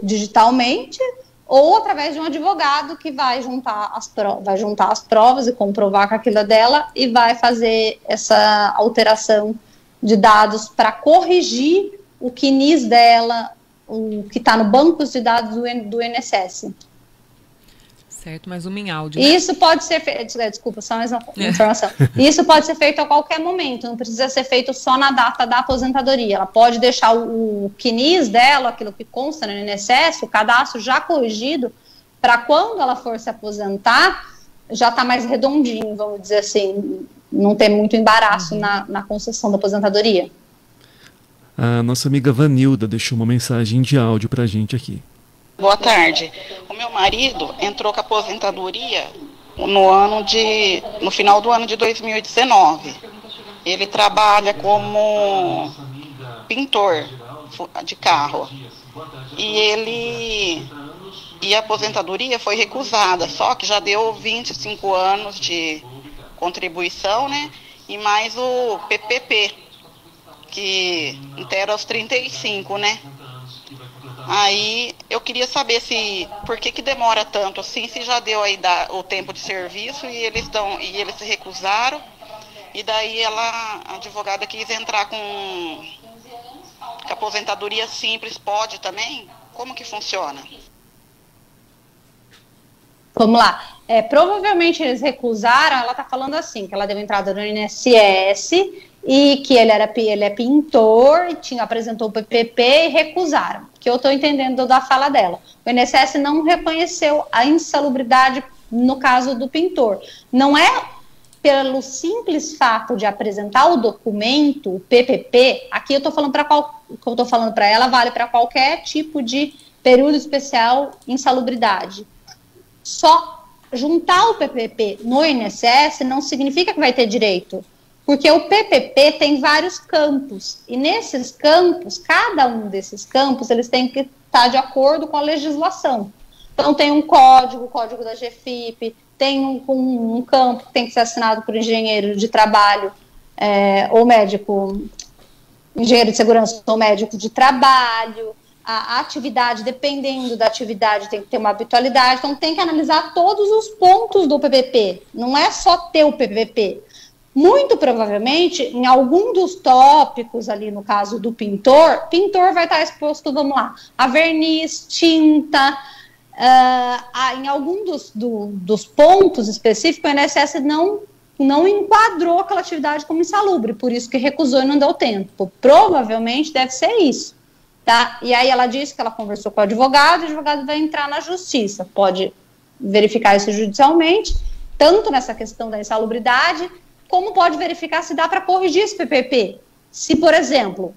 digitalmente, ou através de um advogado que vai juntar as provas e comprovar que aquilo é dela e vai fazer essa alteração de dados para corrigir o CNIS dela, o que está no banco de dados do INSS. Certo, mais uma em áudio. Né? Isso pode ser feito, desculpa, só mais uma informação. Isso pode ser feito a qualquer momento, não precisa ser feito só na data da aposentadoria. Ela pode deixar o CNIS dela, aquilo que consta no INSS, o cadastro já corrigido, para quando ela for se aposentar, já está mais redondinho, vamos dizer assim, não ter muito embaraço na concessão da aposentadoria. A nossa amiga Vanilda deixou uma mensagem de áudio para a gente aqui. Boa tarde. O meu marido entrou com a aposentadoria no final do ano de 2019. Ele trabalha como pintor de carro. E a aposentadoria foi recusada, só que já deu 25 anos de contribuição, né? E mais o PPP, que inteira os 35, né? Aí eu queria saber por que demora tanto assim, se já deu aí o tempo de serviço e eles se recusaram, e daí a advogada quis entrar com a aposentadoria simples, pode também? Como que funciona? Vamos lá. Provavelmente eles recusaram, ela está falando assim, que ela deu entrada no INSS e que ele é pintor e apresentou o PPP e recusaram, que eu estou entendendo da fala dela. O INSS não reconheceu a insalubridade no caso do pintor. Não é pelo simples fato de apresentar o documento, o PPP, aqui eu estou falando o que eu estou falando para ela vale para qualquer tipo de período especial insalubridade. Só juntar o PPP no INSS não significa que vai ter direito, porque o PPP tem vários campos, e nesses campos, cada um desses campos, eles têm que estar de acordo com a legislação. Então tem um código, o código da GFIP, tem um campo que tem que ser assinado por engenheiro de trabalho ou médico, engenheiro de segurança ou médico de trabalho. A atividade, dependendo da atividade, tem que ter uma habitualidade, então tem que analisar todos os pontos do PPP, não é só ter o PPP. Muito provavelmente, em algum dos tópicos ali, no caso do pintor vai estar exposto, vamos lá, a verniz, tinta, em algum dos pontos específicos, o INSS não enquadrou aquela atividade como insalubre, por isso que recusou e não deu tempo. Provavelmente deve ser isso. Tá? E aí ela disse que ela conversou com o advogado vai entrar na justiça, pode verificar isso judicialmente, tanto nessa questão da insalubridade, como pode verificar se dá para corrigir esse PPP. Se, por exemplo,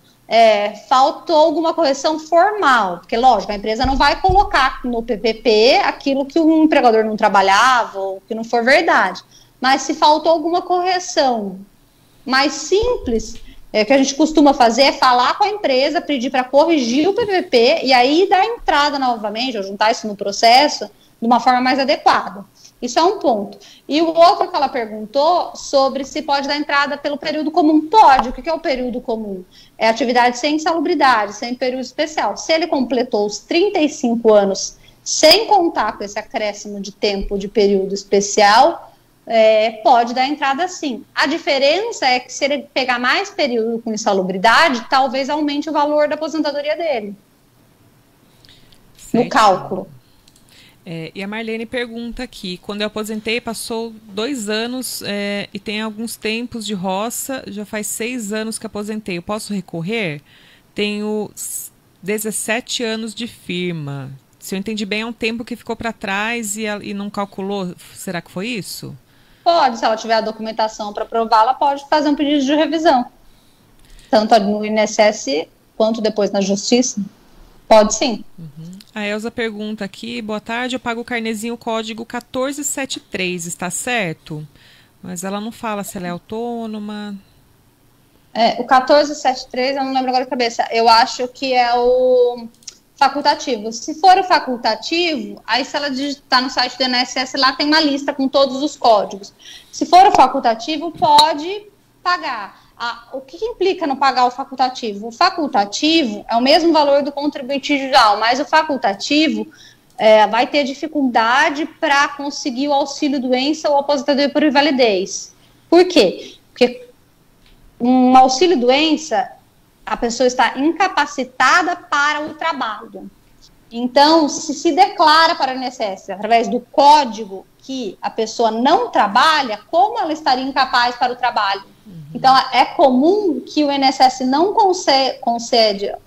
faltou alguma correção formal, porque, lógico, a empresa não vai colocar no PPP aquilo que o empregador não trabalhava ou que não for verdade, mas se faltou alguma correção mais simples, que a gente costuma fazer é falar com a empresa, pedir para corrigir o PPP e aí dar entrada novamente, ou juntar isso no processo de uma forma mais adequada. Isso é um ponto. E o outro que ela perguntou sobre se pode dar entrada pelo período comum. Pode. O que é o período comum? É atividade sem insalubridade, sem período especial. Se ele completou os 35 anos sem contar com esse acréscimo de tempo de período especial, pode dar entrada sim. A diferença é que se ele pegar mais período com insalubridade, talvez aumente o valor da aposentadoria dele. No cálculo. E a Marlene pergunta aqui, quando eu aposentei passou 2 anos e tem alguns tempos de roça, já faz 6 anos que aposentei, eu posso recorrer? Tenho 17 anos de firma. Se eu entendi bem, é um tempo que ficou para trás e não calculou, será que foi isso? Pode, se ela tiver a documentação para provar, ela pode fazer um pedido de revisão. Tanto no INSS quanto depois na Justiça. Pode sim. A Elza pergunta aqui, boa tarde, eu pago o carnezinho código 1473, está certo? Mas ela não fala se ela é autônoma. O 1473, eu não lembro agora de cabeça, eu acho que é o facultativo. Se for o facultativo, aí se ela digitar no site do INSS, lá tem uma lista com todos os códigos. Se for o facultativo, pode pagar. O que implica no pagar o facultativo? O facultativo é o mesmo valor do contribuinte individual, mas o facultativo vai ter dificuldade para conseguir o auxílio-doença ou aposentadoria por invalidez. Por quê? Porque um auxílio-doença, a pessoa está incapacitada para o trabalho. Então, se declara para o INSS, através do código, que a pessoa não trabalha, como ela estaria incapaz para o trabalho? Então, é comum que o INSS não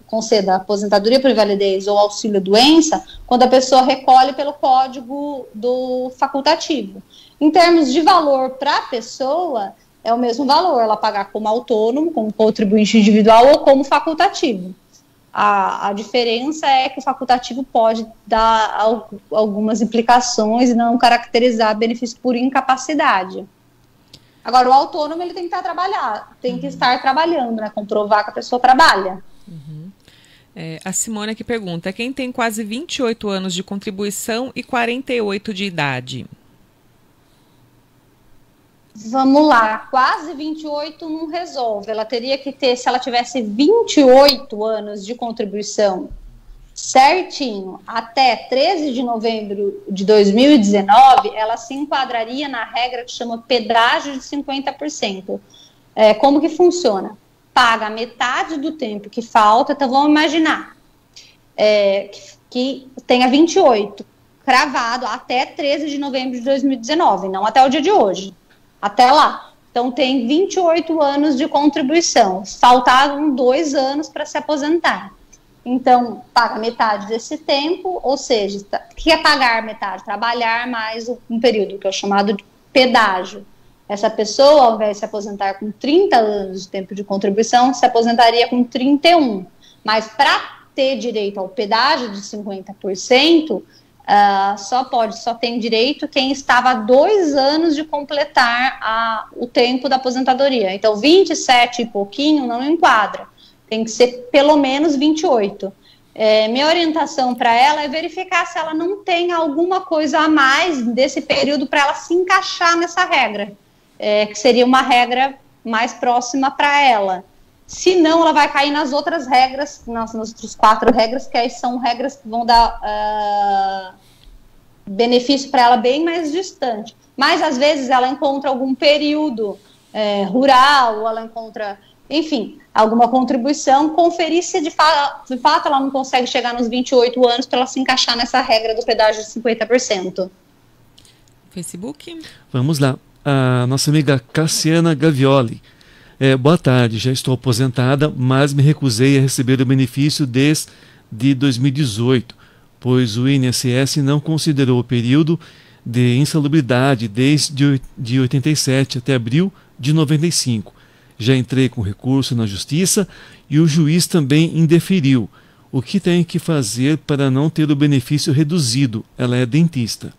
conceda aposentadoria por invalidez ou auxílio-doença quando a pessoa recolhe pelo código do facultativo. Em termos de valor para a pessoa, é o mesmo valor, ela pagar como autônomo, como contribuinte individual ou como facultativo. A diferença é que o facultativo pode dar algumas implicações e não caracterizar benefício por incapacidade. Agora, o autônomo ele tem que estar trabalhando, né? Comprovar que a pessoa trabalha. A Simone aqui pergunta, quem tem quase 28 anos de contribuição e 48 de idade? Vamos lá, quase 28 não resolve. Ela teria que ter, se ela tivesse 28 anos de contribuição certinho, até 13 de novembro de 2019, ela se enquadraria na regra que chama pedágio de 50%. Como que funciona? Paga metade do tempo que falta, então vamos imaginar que tenha 28, cravado até 13 de novembro de 2019, não até o dia de hoje. Até lá. Então, tem 28 anos de contribuição. Faltavam 2 anos para se aposentar. Então, paga metade desse tempo, ou seja, o que é pagar metade? Trabalhar mais um período, que é o chamado de pedágio. Essa pessoa, ao invés de se aposentar com 30 anos de tempo de contribuição, se aposentaria com 31. Mas, para ter direito ao pedágio de 50%, só tem direito quem estava há 2 anos de completar o tempo da aposentadoria. Então, 27 e pouquinho não enquadra. Tem que ser pelo menos 28. Minha orientação para ela é verificar se ela não tem alguma coisa a mais desse período para ela se encaixar nessa regra, que seria uma regra mais próxima para ela. Se não, ela vai cair nas outras regras, nas outras 4 regras, que aí são regras que vão dar benefício para ela bem mais distante. Mas, às vezes, ela encontra algum período rural, ou ela encontra, enfim, alguma contribuição, conferir se de fato ela não consegue chegar nos 28 anos para ela se encaixar nessa regra do pedágio de 50%. Facebook? Vamos lá. A nossa amiga Cassiana Gavioli. Boa tarde, já estou aposentada, mas me recusei a receber o benefício desde 2018, pois o INSS não considerou o período de insalubridade desde de 87 até abril de 95. Já entrei com recurso na Justiça e o juiz também indeferiu. O que tem que fazer para não ter o benefício reduzido? Ela é dentista.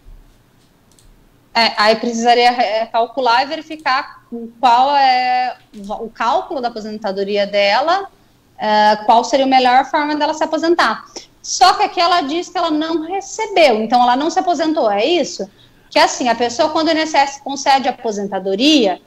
Aí precisaria calcular e verificar qual é o cálculo da aposentadoria dela, qual seria a melhor forma dela se aposentar. Só que aqui ela diz que ela não recebeu, então ela não se aposentou, é isso? Que assim, a pessoa, quando o INSS concede aposentadoria,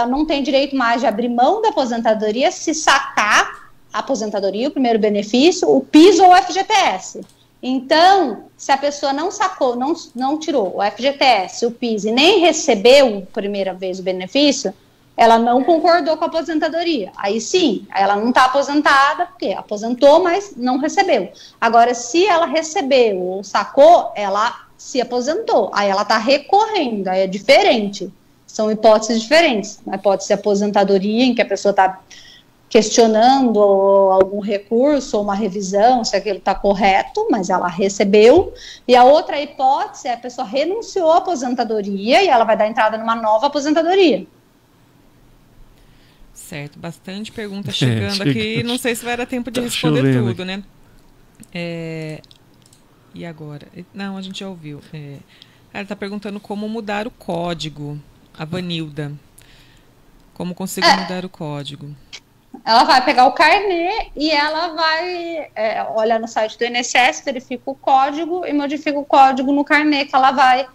não tem direito mais de abrir mão da aposentadoria se sacar a aposentadoria, o primeiro benefício, o PIS ou o FGTS. Então, se a pessoa não sacou, não tirou o FGTS, o PIS e nem recebeu primeira vez o benefício, ela não concordou com a aposentadoria. Aí sim, ela não está aposentada, porque aposentou, mas não recebeu. Agora, se ela recebeu ou sacou, ela se aposentou. Aí ela está recorrendo, aí é diferente. São hipóteses diferentes. Uma hipótese de aposentadoria, em que a pessoa está questionando algum recurso ou uma revisão, se aquilo está correto, mas ela recebeu. E a outra hipótese é a pessoa renunciou à aposentadoria e ela vai dar entrada numa nova aposentadoria. Certo, bastante pergunta chegando aqui. Não sei se vai dar tempo de responder tudo, né? E agora? Não, a gente já ouviu. Ela está perguntando como mudar o código. A Vanilda. Como consigo mudar o código? Ela vai pegar o carnê e ela vai olhar no site do INSS, verifica o código e modifica o código no carnê que ela vai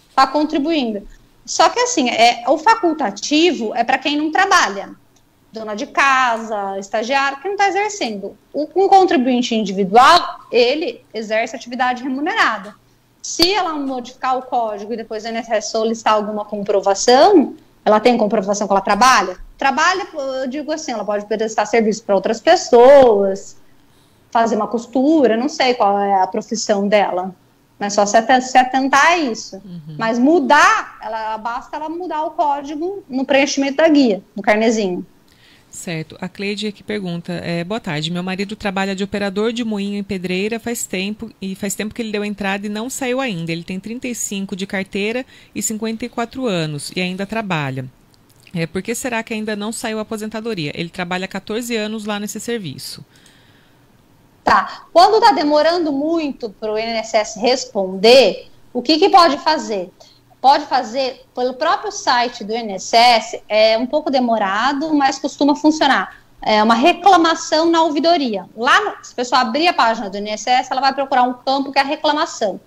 estar contribuindo. Só que assim, o facultativo é para quem não trabalha. Dona de casa, estagiário, que não está exercendo. Um contribuinte individual, ele exerce atividade remunerada. Se ela modificar o código e depois o INSS solicitar alguma comprovação, ela tem comprovação que ela trabalha? Trabalha, eu digo assim, ela pode prestar serviço para outras pessoas, fazer uma costura, não sei qual é a profissão dela. Mas só se atentar a isso. Uhum. Mas mudar, basta ela mudar o código no preenchimento da guia, no carnezinho. Certo. A Cleide aqui pergunta, boa tarde, meu marido trabalha de operador de moinho em pedreira faz tempo que ele deu entrada e não saiu ainda. Ele tem 35 de carteira e 54 anos e ainda trabalha. Por que será que ainda não saiu a aposentadoria? Ele trabalha há 14 anos lá nesse serviço. Tá. Quando está demorando muito para o INSS responder, o que pode fazer? Pode fazer pelo próprio site do INSS, é um pouco demorado, mas costuma funcionar. É uma reclamação na ouvidoria. Lá, se a pessoa abrir a página do INSS, ela vai procurar um campo que é a reclamação.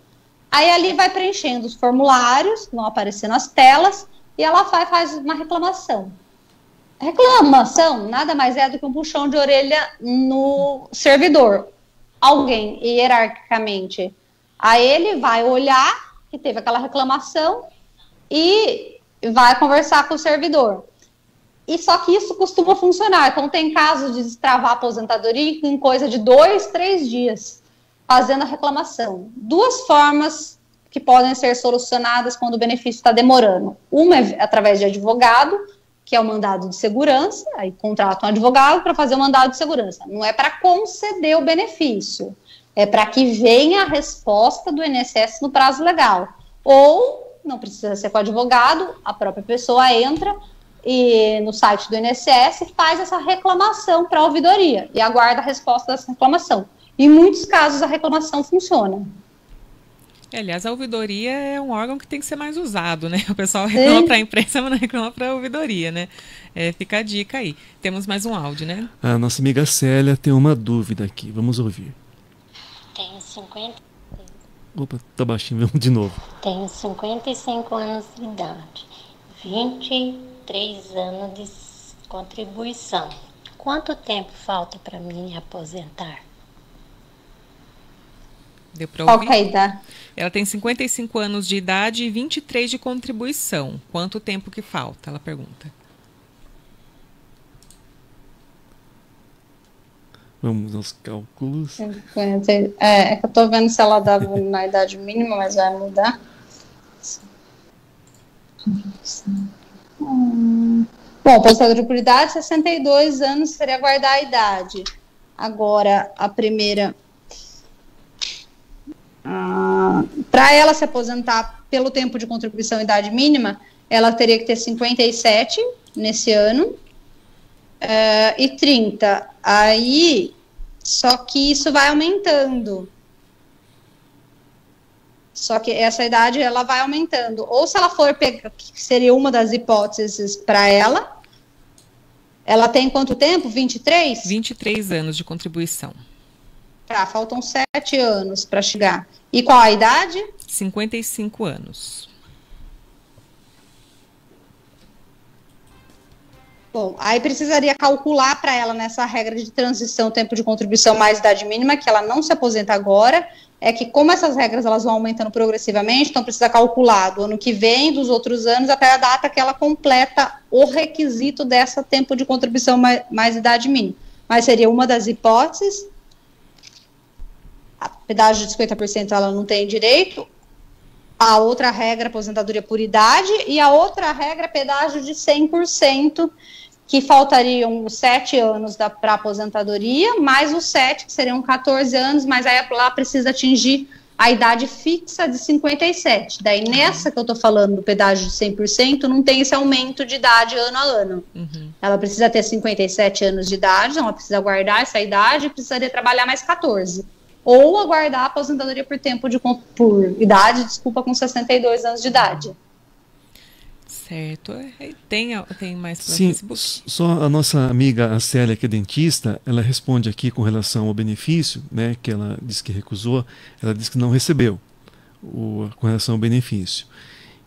Aí ali vai preenchendo os formulários, vão aparecer nas telas, e ela faz uma reclamação. Reclamação nada mais é do que um puxão de orelha no servidor. Alguém, hierarquicamente, a ele vai olhar que teve aquela reclamação e vai conversar com o servidor. E só que isso costuma funcionar. Então tem casos de destravar a aposentadoria em coisa de 2, 3 dias, fazendo a reclamação. Duas formas que podem ser solucionadas quando o benefício está demorando. Uma é através de advogado, que é o mandado de segurança, aí contrata um advogado para fazer o mandado de segurança. Não é para conceder o benefício, é para que venha a resposta do INSS no prazo legal. Ou, não precisa ser com advogado, a própria pessoa entra no site do INSS e faz essa reclamação para a ouvidoria e aguarda a resposta dessa reclamação. Em muitos casos, a reclamação funciona. Aliás, a ouvidoria é um órgão que tem que ser mais usado, né? O pessoal reclama para a imprensa, mas não reclama para a ouvidoria, né? Fica a dica aí. Temos mais um áudio, né? A nossa amiga Célia tem uma dúvida aqui. Vamos ouvir. Tenho 50... Opa, tá baixinho, vamos de novo. Tenho 55 anos de idade, 23 anos de contribuição. Quanto tempo falta para mim me aposentar? Deu para ouvir? Ok, tá. Ela tem 55 anos de idade e 23 de contribuição. Quanto tempo que falta? Ela pergunta. Vamos aos cálculos. É que eu tô vendo se ela dava na idade mínima, mas vai mudar. Bom, aposentadoria por idade, 62 anos seria guardar a idade. Agora, a primeira... para ela se aposentar pelo tempo de contribuição e idade mínima, ela teria que ter 57 nesse ano. E 30, aí, só que isso vai aumentando. Só que essa idade, ela vai aumentando. Ou se ela for pegar, que seria uma das hipóteses para ela tem quanto tempo? 23? 23 anos de contribuição. Faltam 7 anos para chegar. E qual a idade? 55 anos. Bom, aí precisaria calcular para ela nessa regra de transição, tempo de contribuição mais idade mínima, que ela não se aposenta agora, é que como essas regras elas vão aumentando progressivamente, então precisa calcular do ano que vem, dos outros anos, até a data que ela completa o requisito dessa tempo de contribuição mais idade mínima. Mas seria uma das hipóteses. A pedágio de 50% ela não tem direito. A outra regra, aposentadoria por idade, e a outra regra, pedágio de 100%, que faltariam os 7 anos para aposentadoria, mais os 7, que seriam 14 anos, mas aí lá precisa atingir a idade fixa de 57. Daí, nessa que eu estou falando do pedágio de 100%, não tem esse aumento de idade ano a ano. Ela precisa ter 57 anos de idade, então ela precisa guardar essa idade e precisaria trabalhar mais 14. Ou aguardar a aposentadoria por idade, com 62 anos de idade. Certo. Tem mais para Sim, Facebook? só a nossa amiga a Célia, que é dentista, ela responde aqui com relação ao benefício, né, que ela disse que recusou, ela disse que não recebeu com relação ao benefício.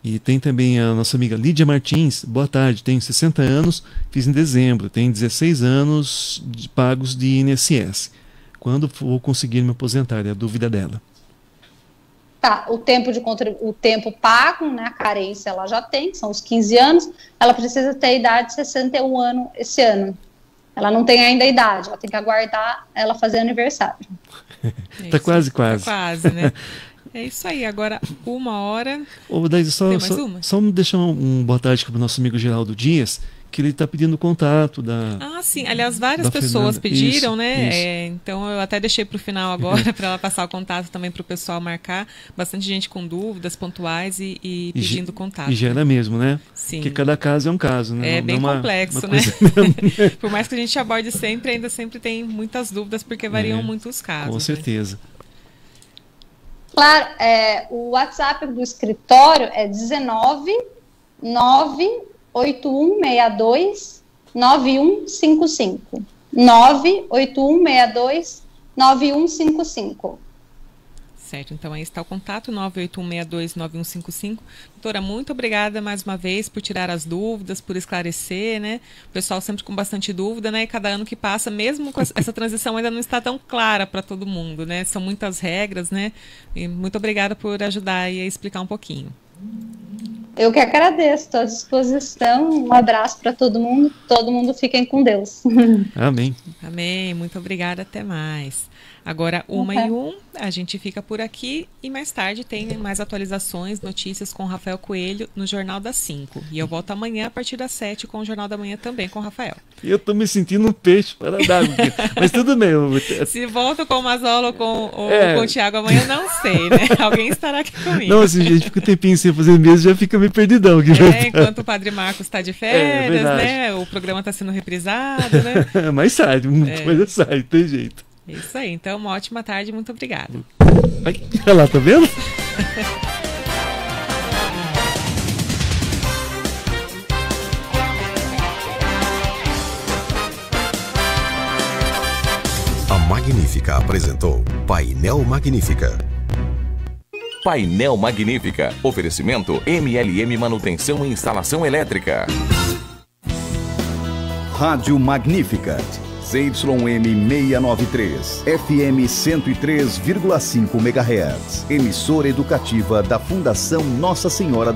E tem também a nossa amiga Lídia Martins. Boa tarde, tenho 60 anos, fiz em dezembro, tenho 16 anos de pagos de INSS. Quando vou conseguir me aposentar? É a dúvida dela. Tá, o tempo pago, né, a carência ela já tem, que são os 15 anos, ela precisa ter a idade de 61 anos esse ano. Ela não tem ainda a idade, ela tem que aguardar ela fazer aniversário. Tá quase. Tá quase, né? É isso aí, agora 1h. Tem mais uma? Só deixar um boa tarde para o nosso amigo Geraldo Dias, que ele está pedindo contato da... Ah, sim. Aliás, várias pessoas pediram, né? Então, eu até deixei para o final agora, para ela passar o contato também para o pessoal marcar. Bastante gente com dúvidas pontuais e pedindo contato. E gera mesmo, né? Sim. Porque cada caso é um caso, né? É bem complexo, né? Por mais que a gente aborde sempre, ainda sempre tem muitas dúvidas, porque variam muito os casos. Com certeza. Né? Claro, o WhatsApp do escritório é 19981629155. 981629155. Certo, então aí está o contato, 981629155. Doutora, muito obrigada mais uma vez por tirar as dúvidas, por esclarecer, né? O pessoal sempre com bastante dúvida, né? E cada ano que passa, mesmo com essa transição ainda não está tão clara para todo mundo, né? São muitas regras, né? E muito obrigada por ajudar aí a explicar um pouquinho. Eu que agradeço, estou à disposição. Um abraço para todo mundo fiquem com Deus. Amém. Amém, muito obrigada, até mais. Agora, 1h01, a gente fica por aqui e mais tarde tem mais atualizações, notícias com o Rafael Coelho no Jornal das 5. E eu volto amanhã a partir das 7 com o Jornal da Manhã também com o Rafael. Eu tô me sentindo um peixe para dar, mas tudo bem. Se volto com o Mazola ou com o Thiago amanhã, não sei, né? Alguém estará aqui comigo. Não, assim, gente, fica um tempinho sem fazer mesmo, já fica meio perdidão. Enquanto o Padre Marcos está de férias, né? O programa está sendo reprisado, né? Mas sai, muita coisa sai, tem jeito. Isso aí, então uma ótima tarde, muito obrigada. Olha lá, tá vendo? A Magnífica apresentou Painel Magnífica. Painel Magnífica. Oferecimento MLM Manutenção e Instalação Elétrica. Rádio Magnífica. ZYM 693, FM 103,5 MHz. Emissora educativa da Fundação Nossa Senhora